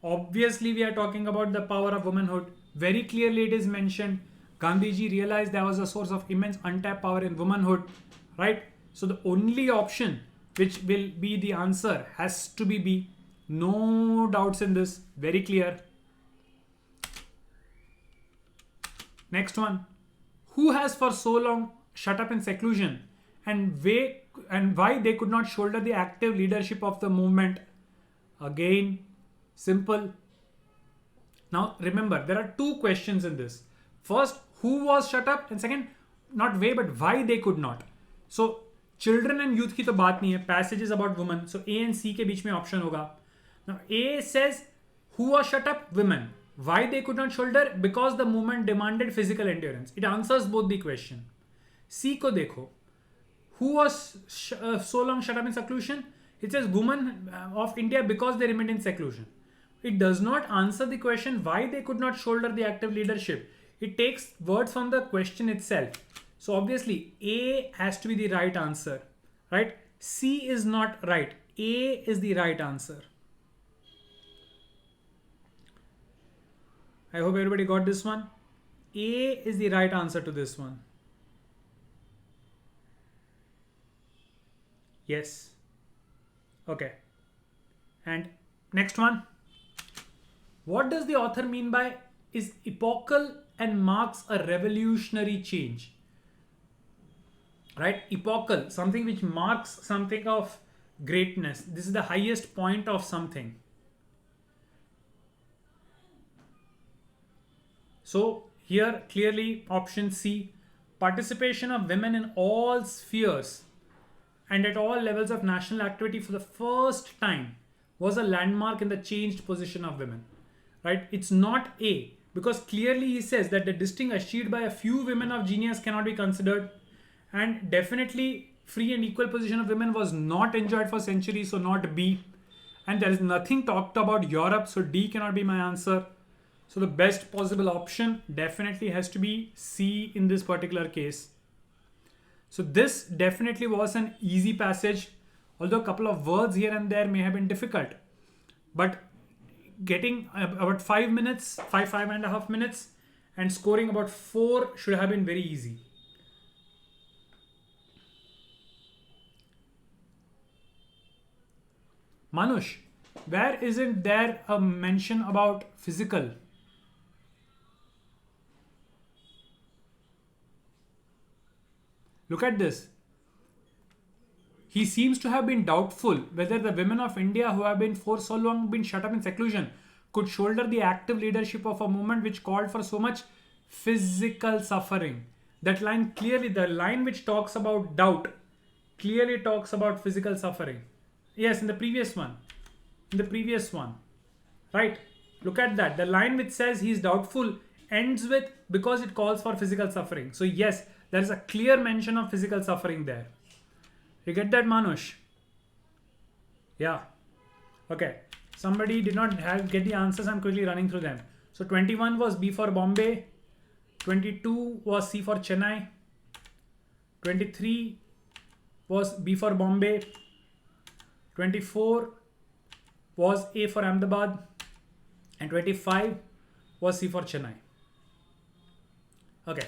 Obviously we are talking about the power of womanhood. Very clearly it is mentioned. Gandhiji realized there was a source of immense untapped power in womanhood, right? So the only option which will be the answer has to be B. No doubts in this. Very clear. Next one. Who has for so long shut up in seclusion and why they could not shoulder the active leadership of the movement? Again, simple. Now remember, there are two questions in this. First, who was shut up, and second, not way but why they could not. So children and youth की तो बात नहीं है. Passages about women. So A and C के बीच में option होगा. Now A says who was shut up? Women. Why they could not shoulder? Because the movement demanded physical endurance. It answers both the question. C को देखो. Who was so long shut up in seclusion? It says women of India because they remained in seclusion. It does not answer the question why they could not shoulder the active leadership. It takes words from the question itself. So obviously A has to be the right answer, right? C is not right. A is the right answer. I hope everybody got this one. A is the right answer to this one. Yes. Okay. And next one. What does the author mean by is epochal and marks a revolutionary change? Right? Epochal, something which marks something of greatness. This is the highest point of something. So here clearly option C, participation of women in all spheres and at all levels of national activity for the first time was a landmark in the changed position of women. Right? It's not A, because clearly he says that the distinction achieved by a few women of genius cannot be considered, and definitely free and equal position of women was not enjoyed for centuries, so not B. And there is nothing talked about Europe, so D cannot be my answer. So the best possible option definitely has to be C in this particular case. So this definitely was an easy passage, although a couple of words here and there may have been difficult. But getting about 5 minutes, five and a half minutes and scoring about 4 should have been very easy. Manush, where isn't there a mention about physical? Look at this. He seems to have been doubtful whether the women of India who have been for so long been shut up in seclusion could shoulder the active leadership of a movement which called for so much physical suffering. That line clearly, the line which talks about doubt, clearly talks about physical suffering. Yes, in the previous one. In the previous one. Right? Look at that. The line which says he is doubtful ends with because it calls for physical suffering. So yes, there is a clear mention of physical suffering there. You get that, Manush? Yeah. Okay. Somebody did not get the answers. I'm quickly running through them. So 21 was B for Bombay. 22 was C for Chennai. 23 was B for Bombay. 24 was A for Ahmedabad. And 25 was C for Chennai. Okay.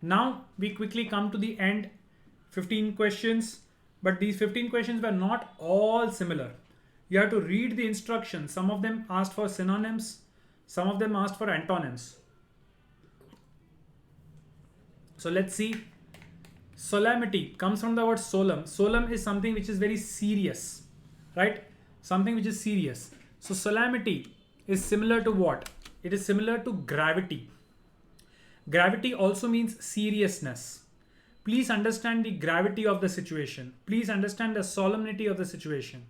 Now we quickly come to the end. 15 questions. But these 15 questions were not all similar. You have to read the instructions. Some of them asked for synonyms. Some of them asked for antonyms. So let's see. Solemnity comes from the word solemn. Solemn is something which is very serious, right? Something which is serious. So solemnity is similar to what? It is similar to gravity. Gravity also means seriousness. Please understand the gravity of the situation. Please understand the solemnity of the situation.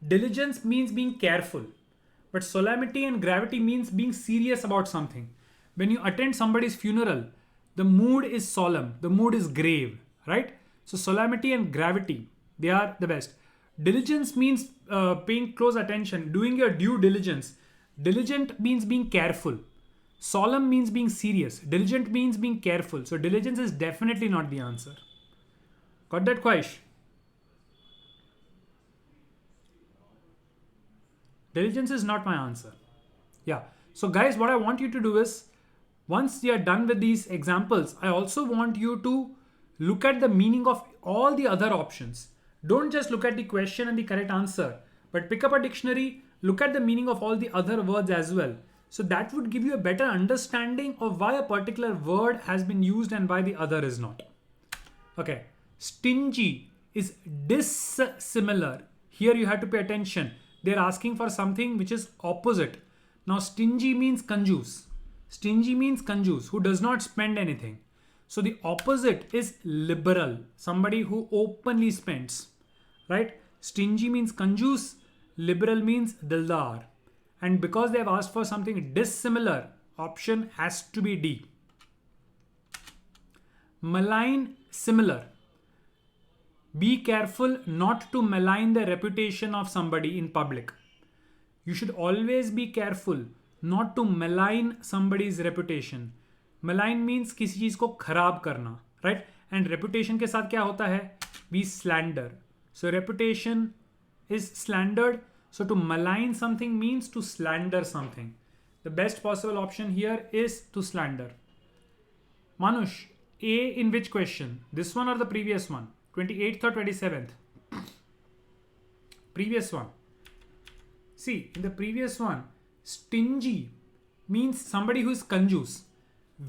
Diligence means being careful. But solemnity and gravity means being serious about something. When you attend somebody's funeral, the mood is solemn. The mood is grave, right? So solemnity and gravity, they are the best. Diligence means paying close attention, doing your due diligence. Diligent means being careful. Solemn means being serious. Diligent means being careful. So diligence is definitely not the answer. Got that, Kwaish? Diligence is not my answer. Yeah. So guys, what I want you to do is, once you are done with these examples, I also want you to look at the meaning of all the other options. Don't just look at the question and the correct answer, but pick up a dictionary, look at the meaning of all the other words as well. So that would give you a better understanding of why a particular word has been used and why the other is not. Okay. Stingy is dissimilar. Here you have to pay attention. They're asking for something which is opposite. Now stingy means conjuice. Stingy means conjuice, who does not spend anything. So the opposite is liberal, somebody who openly spends, right? Stingy means conjuice, liberal means dildar. And because they have asked for something dissimilar, option has to be D. Malign, similar. Be careful not to malign the reputation of somebody in public. You should always be careful not to malign somebody's reputation. Malign means किसी चीज को खराब करना, right? And reputation के साथ क्या होता है? We slander. So reputation is slandered. So to malign something means to slander something. The best possible option here is to slander. Manush, A in which question? This one or the previous one? 28th or 27th? Previous one. See, in the previous one, stingy means somebody who is conjuice.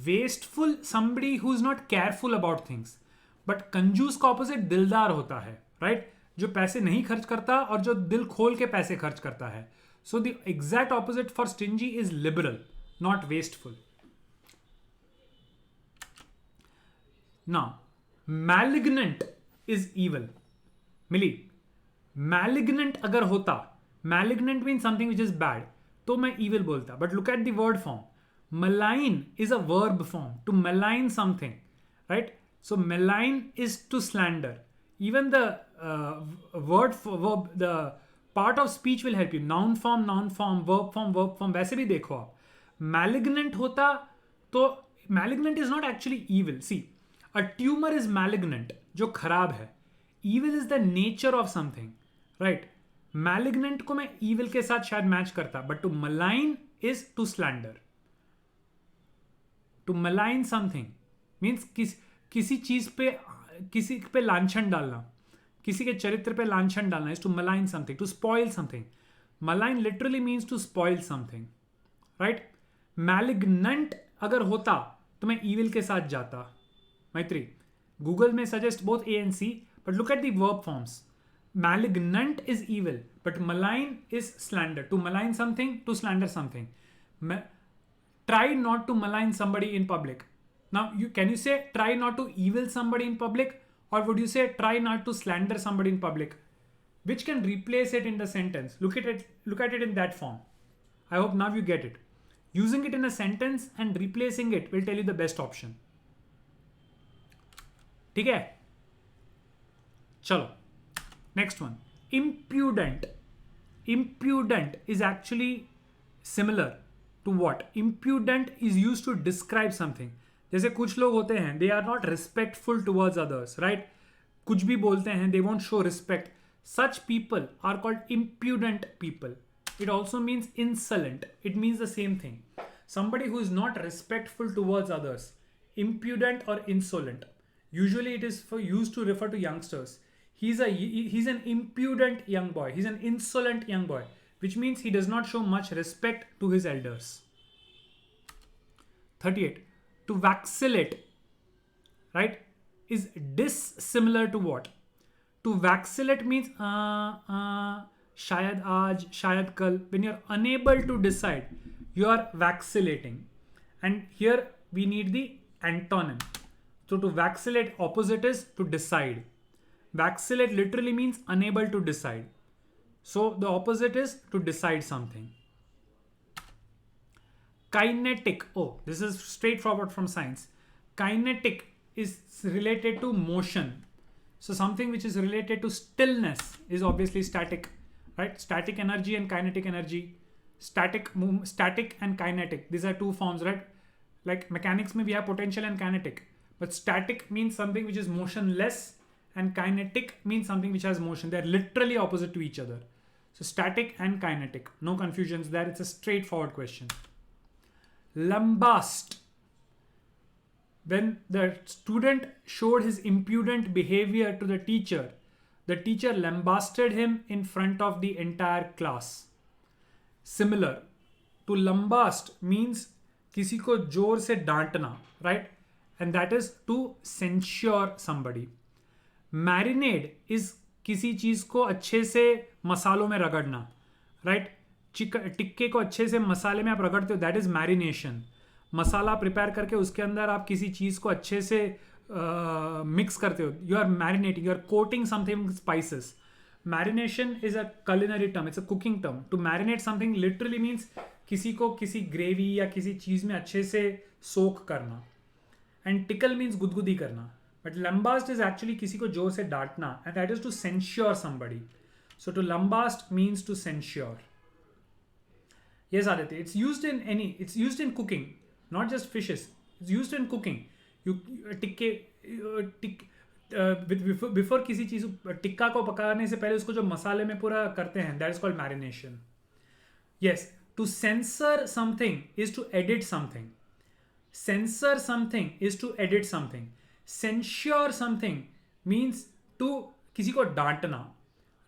Wasteful, somebody who is not careful about things. But कंजूस का opposite दिलदार होता है, right? जो पैसे नहीं खर्च करता और जो दिल खोल के पैसे खर्च करता है. So the exact opposite for stingy is liberal, not wasteful. Now, malignant is evil. Milli. Malignant अगर होता, malignant means something which is bad, तो मैं evil बोलता. But look at the word form. Malign is a verb form, to malign something, right? So malign is to slander. Even the word for verb, the part of speech will help you. Noun form, verb form. वैसे भी देखो आप. Malignant होता तो malignant is not actually evil. See, a tumor is malignant, जो खराब है. Evil is the nature of something, right? Malignant को मैं evil के साथ शायद match करता, but to malign is to slander. To malign something means किसी चीज पे किसी पे लांछन डालना, किसी के चरित्र पे लांछन डालना is to malign something, to spoil something. Malign literally means to spoil something, right? Malignant अगर होता तो मैं evil के साथ जाता. Maitri, Google may suggest both A and C, But look at the verb forms. Malignant is evil, but malign is slander. To malign something, to slander something. Try not to malign somebody in public. Now, can you say try not to evil somebody in public, or would you say try not to slander somebody in public? Which can replace it in the sentence? Look at it in that form. I hope now you get it. Using it in a sentence and replacing it will tell you the best option. ठीक है? चलो. Next one. Impudent. Impudent is actually similar to what? Impudent is used to describe something. जैसे कुछ लोग होते हैं, they are not respectful towards others, right? कुछ भी बोलते हैं, they won't show respect. Such people are called impudent people. It also means insolent. It means the same thing. Somebody who is not respectful towards others. Impudent or insolent. Usually it is used to refer to youngsters. He's an impudent young boy. He's an insolent young boy, which means he does not show much respect to his elders. 38. To vacillate, right, is dissimilar to what? To vacillate means shayad aaj, shayad kal. When you're unable to decide, you are vacillating. And here we need the antonym. So to vacillate, opposite is to decide. Vacillate literally means unable to decide. So the opposite is to decide something. Kinetic. Oh, this is straightforward from science. Kinetic is related to motion. So something which is related to stillness is obviously static, right? Static energy and kinetic energy. Static and kinetic. These are two forms, right? Like mechanics, we have potential and kinetic. But static means something which is motionless, and kinetic means something which has motion. They're literally opposite to each other. So static and kinetic. No confusions there. It's a straightforward question. Lambast. When the student showed his impudent behavior to the teacher lambasted him in front of the entire class. Similar to lambast means किसी को जोर से डांटना, right? And that is to censure somebody. Marinade is किसी चीज को अच्छे से मसालों में रगड़ना, right? टिक्के को अच्छे से मसाले में आप रगड़ते हो, that is marination. Masala prepare करके उसके अंदर आप किसी चीज को अच्छे से मिक्स करते हो. You are marinating, you are coating something with spices. Marination is a culinary term, it's a cooking term. To marinate something literally means किसी को किसी ग्रेवी या किसी चीज में अच्छे से सोक करना. And tickle means गुदगुदी करना. But lambast is actually किसी को जोर से डांटना, and that is to censure somebody. So to lambast means to censure. Yes, Aditya, it's used in cooking, not just fishes. It's used in cooking. Before किसी चीज टिक्का को पकाने से पहले उसको जो मसाले में पूरा करते हैं, that is called marination. Yes, to censor something is to edit something. Censor something is to edit something. Censure something means to किसी को डांटना,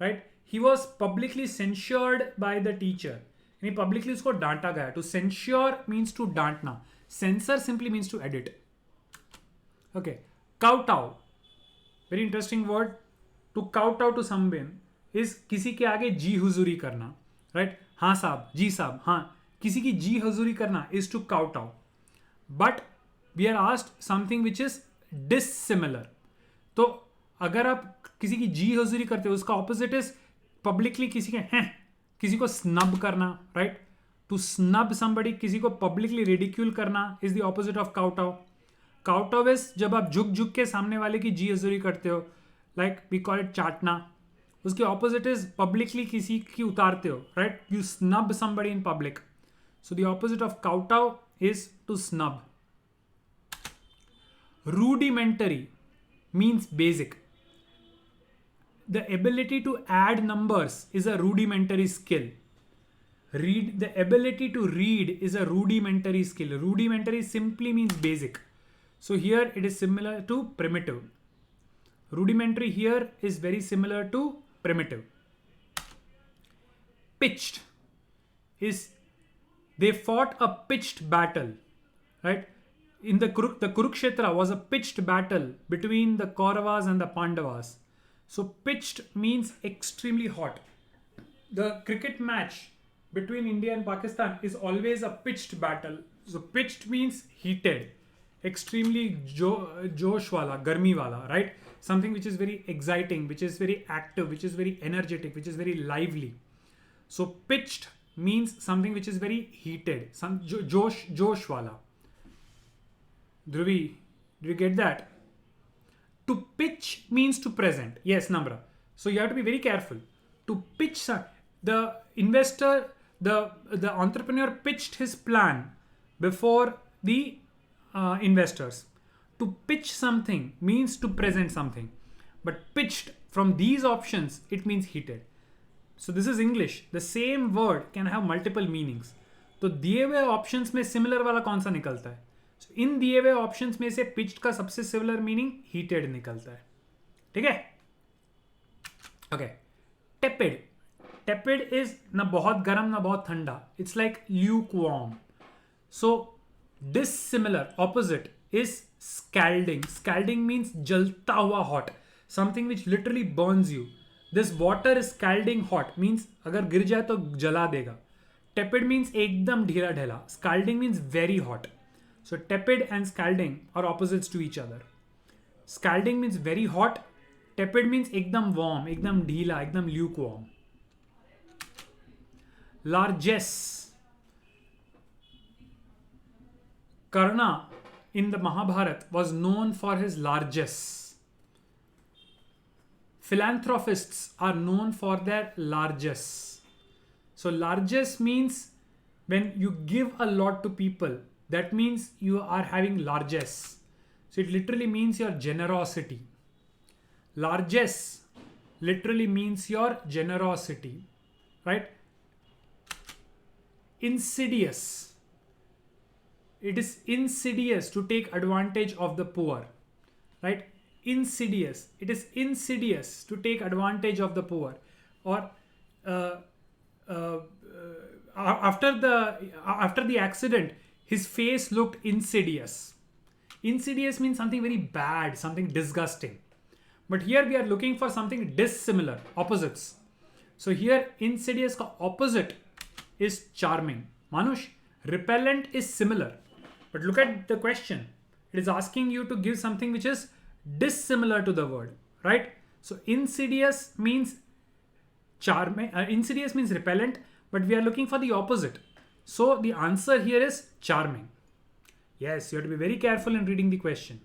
right? He was publicly censured by the teacher. यानी publicly उसको डांटा गया. To censure means to डांटना. Censor simply means to edit. Okay. Kowtow. Very interesting word. To kowtow to someone is किसी के आगे जी हुजूरी करना, right? हाँ साहब, जी साहब, हाँ. किसी की जी हुजूरी करना is to kowtow. But we are asked something which is dissimilar. तो अगर आप किसी की जी हुजूरी करते हो, उसका opposite is publicly किसी को snub करना, right? To snub somebody, किसी को publicly ridicule करना is the opposite of kowtow. Kowtow is जब आप झुक के सामने वाले की जी हुजूरी करते हो, like we call it चाटना. उसके opposite is publicly किसी की उतारते हो, right? You snub somebody in public. So the opposite of kowtow is to snub. Rudimentary means basic. The ability to add numbers is a rudimentary skill. The ability to read is a rudimentary skill. Rudimentary simply means basic. So here it is similar to primitive. Rudimentary here is very similar to primitive. Pitched is they fought a pitched battle, right? In the Kurukshetra was a pitched battle between the Kauravas and the Pandavas. So pitched means extremely hot. The cricket match between India and Pakistan is always a pitched battle. So pitched means heated, extremely josh wala, garmi wala, right? Something which is very exciting, which is very active, which is very energetic, which is very lively. So pitched means something which is very heated, some josh wala. Dhruvi, do you get that? To pitch means to present. Yes, Namra. So you have to be very careful. To pitch, the investor, the entrepreneur pitched his plan before the investors. To pitch something means to present something, but pitched from these options it means heated. So this is English. The same word can have multiple meanings. तो दिए हुए options में similar वाला कौन सा निकलता है? So इन दिए हुए ऑप्शंस में से पिच्ड का सबसे सिमिलर मीनिंग हीटेड निकलता है. ठीक है? ओके. टेपिड. टेपिड इज ना बहुत गर्म ना बहुत ठंडा. It's like lukewarm. So dissimilar opposite is scalding. Scalding means जलता हुआ hot. Something which literally burns you. This water is scalding hot means अगर गिर जाए तो जला देगा. टेपिड मीन्स एकदम ढीला ढेला. Scalding means very hot. So tepid and scalding are opposites to each other. Scalding means very hot. Tepid means ekdam warm, ekdam dheela, ekdam lukewarm. Largesse. Karna in the Mahabharata was known for his largesse. Philanthropists are known for their largesse. So largesse means when you give a lot to people, that means you are having largesse. So it literally means your generosity. Largesse literally means your generosity, right? Insidious. It is insidious to take advantage of the poor, right? Insidious. It is insidious to take advantage of the poor. Or after the accident, his face looked insidious. Insidious means something very bad, something disgusting. But here we are looking for something dissimilar, opposites. So here insidious ka opposite is charming. Manush, repellent is similar. But look at the question. It is asking you to give something which is dissimilar to the word, right? So insidious means charming. Insidious means repellent, but we are looking for the opposite. So the answer here is charming. Yes, you have to be very careful in reading the question.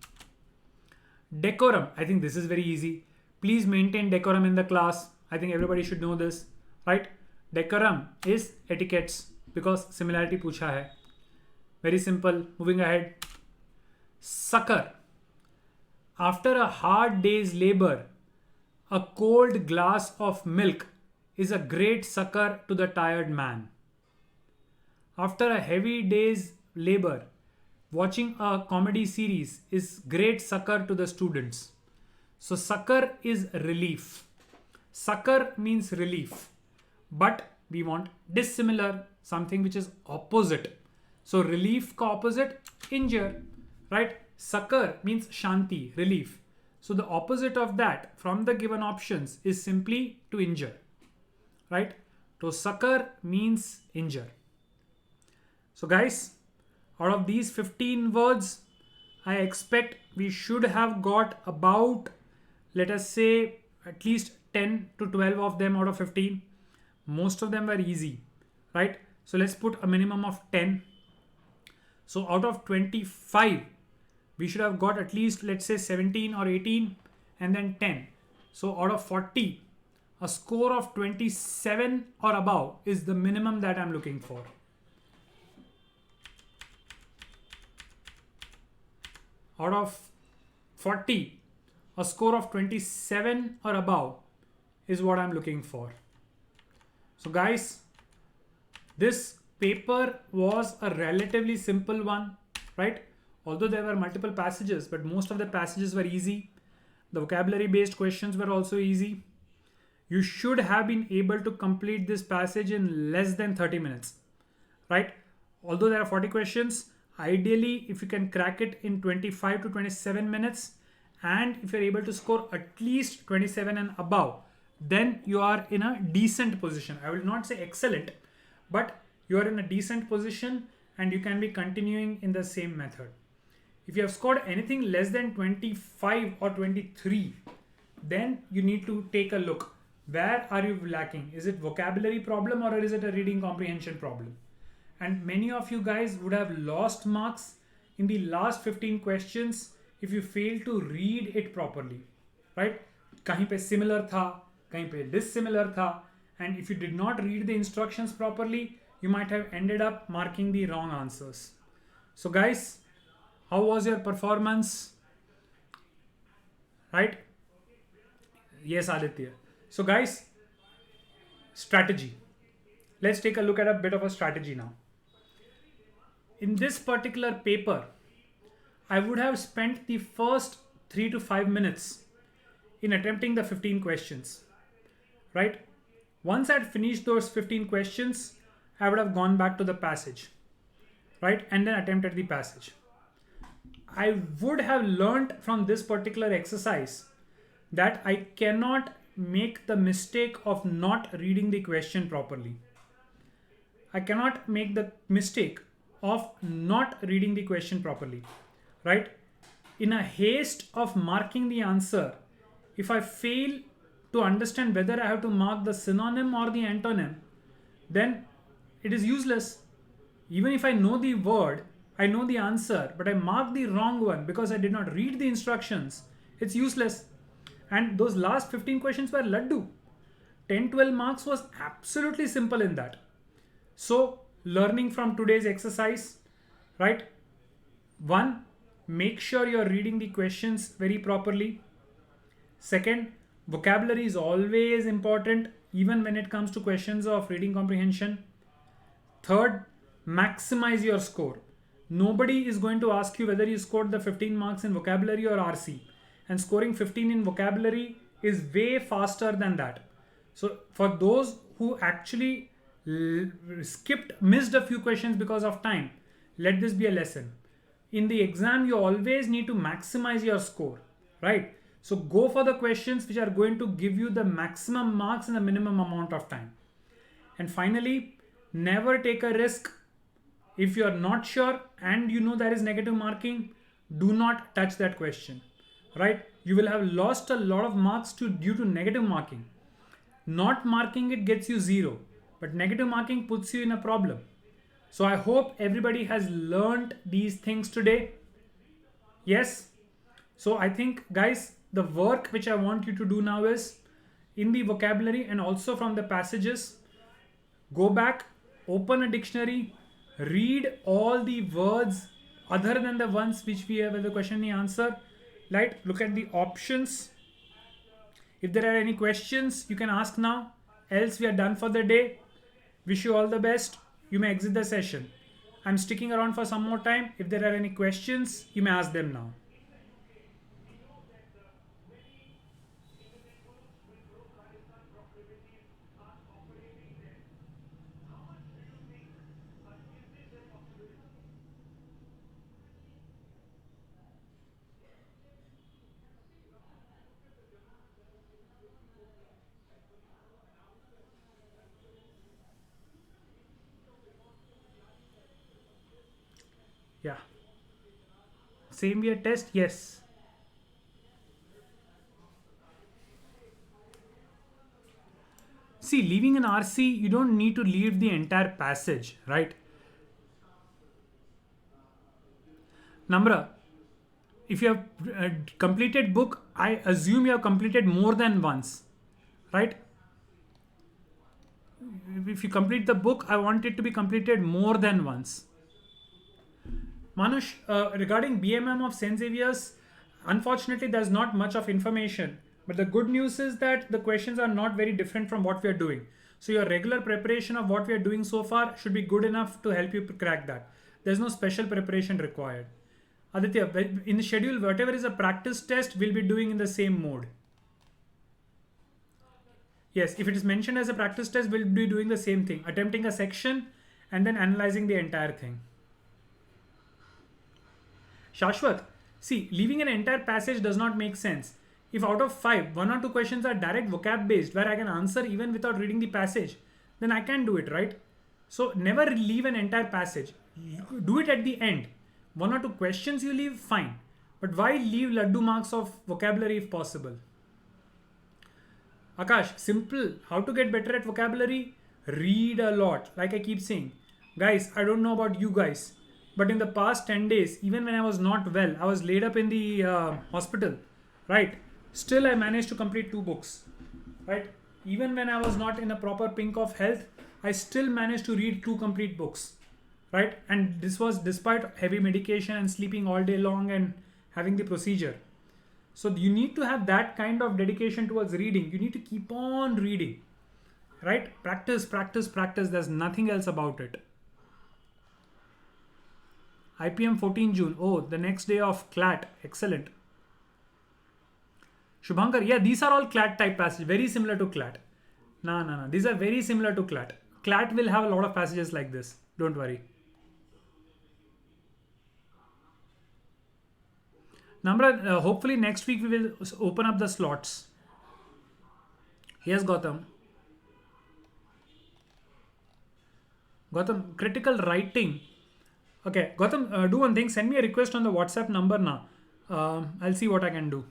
Decorum. I think this is very easy. Please maintain decorum in the class. I think everybody should know this, right? Decorum is etiquettes because similarity पूछा है. Very simple. Moving ahead. Succor. After a hard day's labor, a cold glass of milk is a great succor to the tired man. After a heavy day's labor, watching a comedy series is great succor to the students. So succor is relief. Succor means relief. But we want dissimilar, something which is opposite. So relief ka opposite, injure, right? Succor means shanti, relief. So the opposite of that from the given options is simply to injure, right? So succor means injure. So guys, out of these 15 words, I expect we should have got about, let us say, at least 10 to 12 of them out of 15. Most of them were easy, right? So let's put a minimum of 10. So out of 25, we should have got at least, let's say 17 or 18 and then 10. So out of 40, a score of 27 or above is the minimum that I'm looking for. Out of 40, a score of 27 or above is what I'm looking for. So guys, this paper was a relatively simple one, right? Although there were multiple passages, but most of the passages were easy. The vocabulary based questions were also easy. You should have been able to complete this passage in less than 30 minutes, right? Although there are 40 questions, ideally if you can crack it in 25 to 27 minutes and if you're able to score at least 27 and above, then you are in a decent position. I will not say excellent, but you are in a decent position and you can be continuing in the same method. If you have scored anything less than 25 or 23, then you need to take a look. Where are you lacking? Is it vocabulary problem or is it a reading comprehension problem? And many of you guys would have lost marks in the last 15 questions if you fail to read it properly, right? कहीं पे similar था, कहीं पे dissimilar था, and if you did not read the instructions properly, you might have ended up marking the wrong answers. So guys, how was your performance? Right? Yes, Aditya. So guys, strategy. Let's take a look at a bit of a strategy now. In this particular paper, I would have spent the first 3 to 5 minutes in attempting the 15 questions, right? Once I'd finished those 15 questions, I would have gone back to the passage, right? And then attempted the passage. I would have learned from this particular exercise that I cannot make the mistake of not reading the question properly. I cannot make the mistake of not reading the question properly, right? In a haste of marking the answer, if I fail to understand whether I have to mark the synonym or the antonym, then it is useless. Even if I know the word, I know the answer, but I marked the wrong one because I did not read the instructions, it's useless. And those last 15 questions were laddu. 10-12 marks was absolutely simple in that. So learning from today's exercise, right? 1, make sure you're reading the questions very properly. 2nd, vocabulary is always important, even when it comes to questions of reading comprehension. 3rd, maximize your score. Nobody is going to ask you whether you scored the 15 marks in vocabulary or RC. And scoring 15 in vocabulary is way faster than that. So for those who actually missed a few questions because of time, let this be a lesson. In the exam, you always need to maximize your score, right? So go for the questions which are going to give you the maximum marks in the minimum amount of time. And finally, never take a risk. If you are not sure and you know there is negative marking, do not touch that question, right? You will have lost a lot of marks due to negative marking. Not marking it gets you 0, but negative marking puts you in a problem. So I hope everybody has learned these things today. Yes. So I think, guys, the work which I want you to do now is in the vocabulary and also from the passages, go back, open a dictionary, read all the words other than the ones which we have as the question and the answer. Right? Look at the options. If there are any questions, you can ask now. Else we are done for the day. Wish you all the best. You may exit the session. I'm sticking around for some more time. If there are any questions, you may ask them now. Yeah. Same year test, yes. See, leaving an RC, you don't need to leave the entire passage, right? Namra, if you have completed book, I assume you have completed more than once, right? If you complete the book, I want it to be completed more than once. Manush, regarding BMM of St. Xavier's, unfortunately, there's not much of information. But the good news is that the questions are not very different from what we are doing. So your regular preparation of what we are doing so far should be good enough to help you crack that. There's no special preparation required. Aditya, in the schedule, whatever is a practice test, we'll be doing in the same mode. Yes, if it is mentioned as a practice test, we'll be doing the same thing, attempting a section and then analyzing the entire thing. Shashwat, See, leaving an entire passage does not make sense. If out of 5, 1 or 2 questions are direct vocab based where I can answer even without reading the passage, then I can do it, right? So never leave an entire passage. Do it at the end. 1 or 2 questions you leave, fine. But why leave laddu marks of vocabulary if possible? Akash, simple. How to get better at vocabulary? Read a lot. Like I keep saying. Guys, I don't know about you guys, but in the past 10 days, even when I was not well, I was laid up in the hospital, right? Still, I managed to complete 2 books, right? Even when I was not in a proper pink of health, I still managed to read 2 complete books, right? And this was despite heavy medication and sleeping all day long and having the procedure. So you need to have that kind of dedication towards reading. You need to keep on reading, right? Practice, practice, practice. There's nothing else about it. IPM 14 June. Oh, the next day of CLAT. Excellent. Shubhankar, yeah, these are all CLAT type passages, very similar to CLAT. No. These are very similar to CLAT. CLAT will have a lot of passages like this. Don't worry. Namra, hopefully next week we will open up the slots. Yes, Gautam. Gautam, critical writing. Okay, Gautam, do one thing. Send me a request on the WhatsApp number now. I'll see what I can do.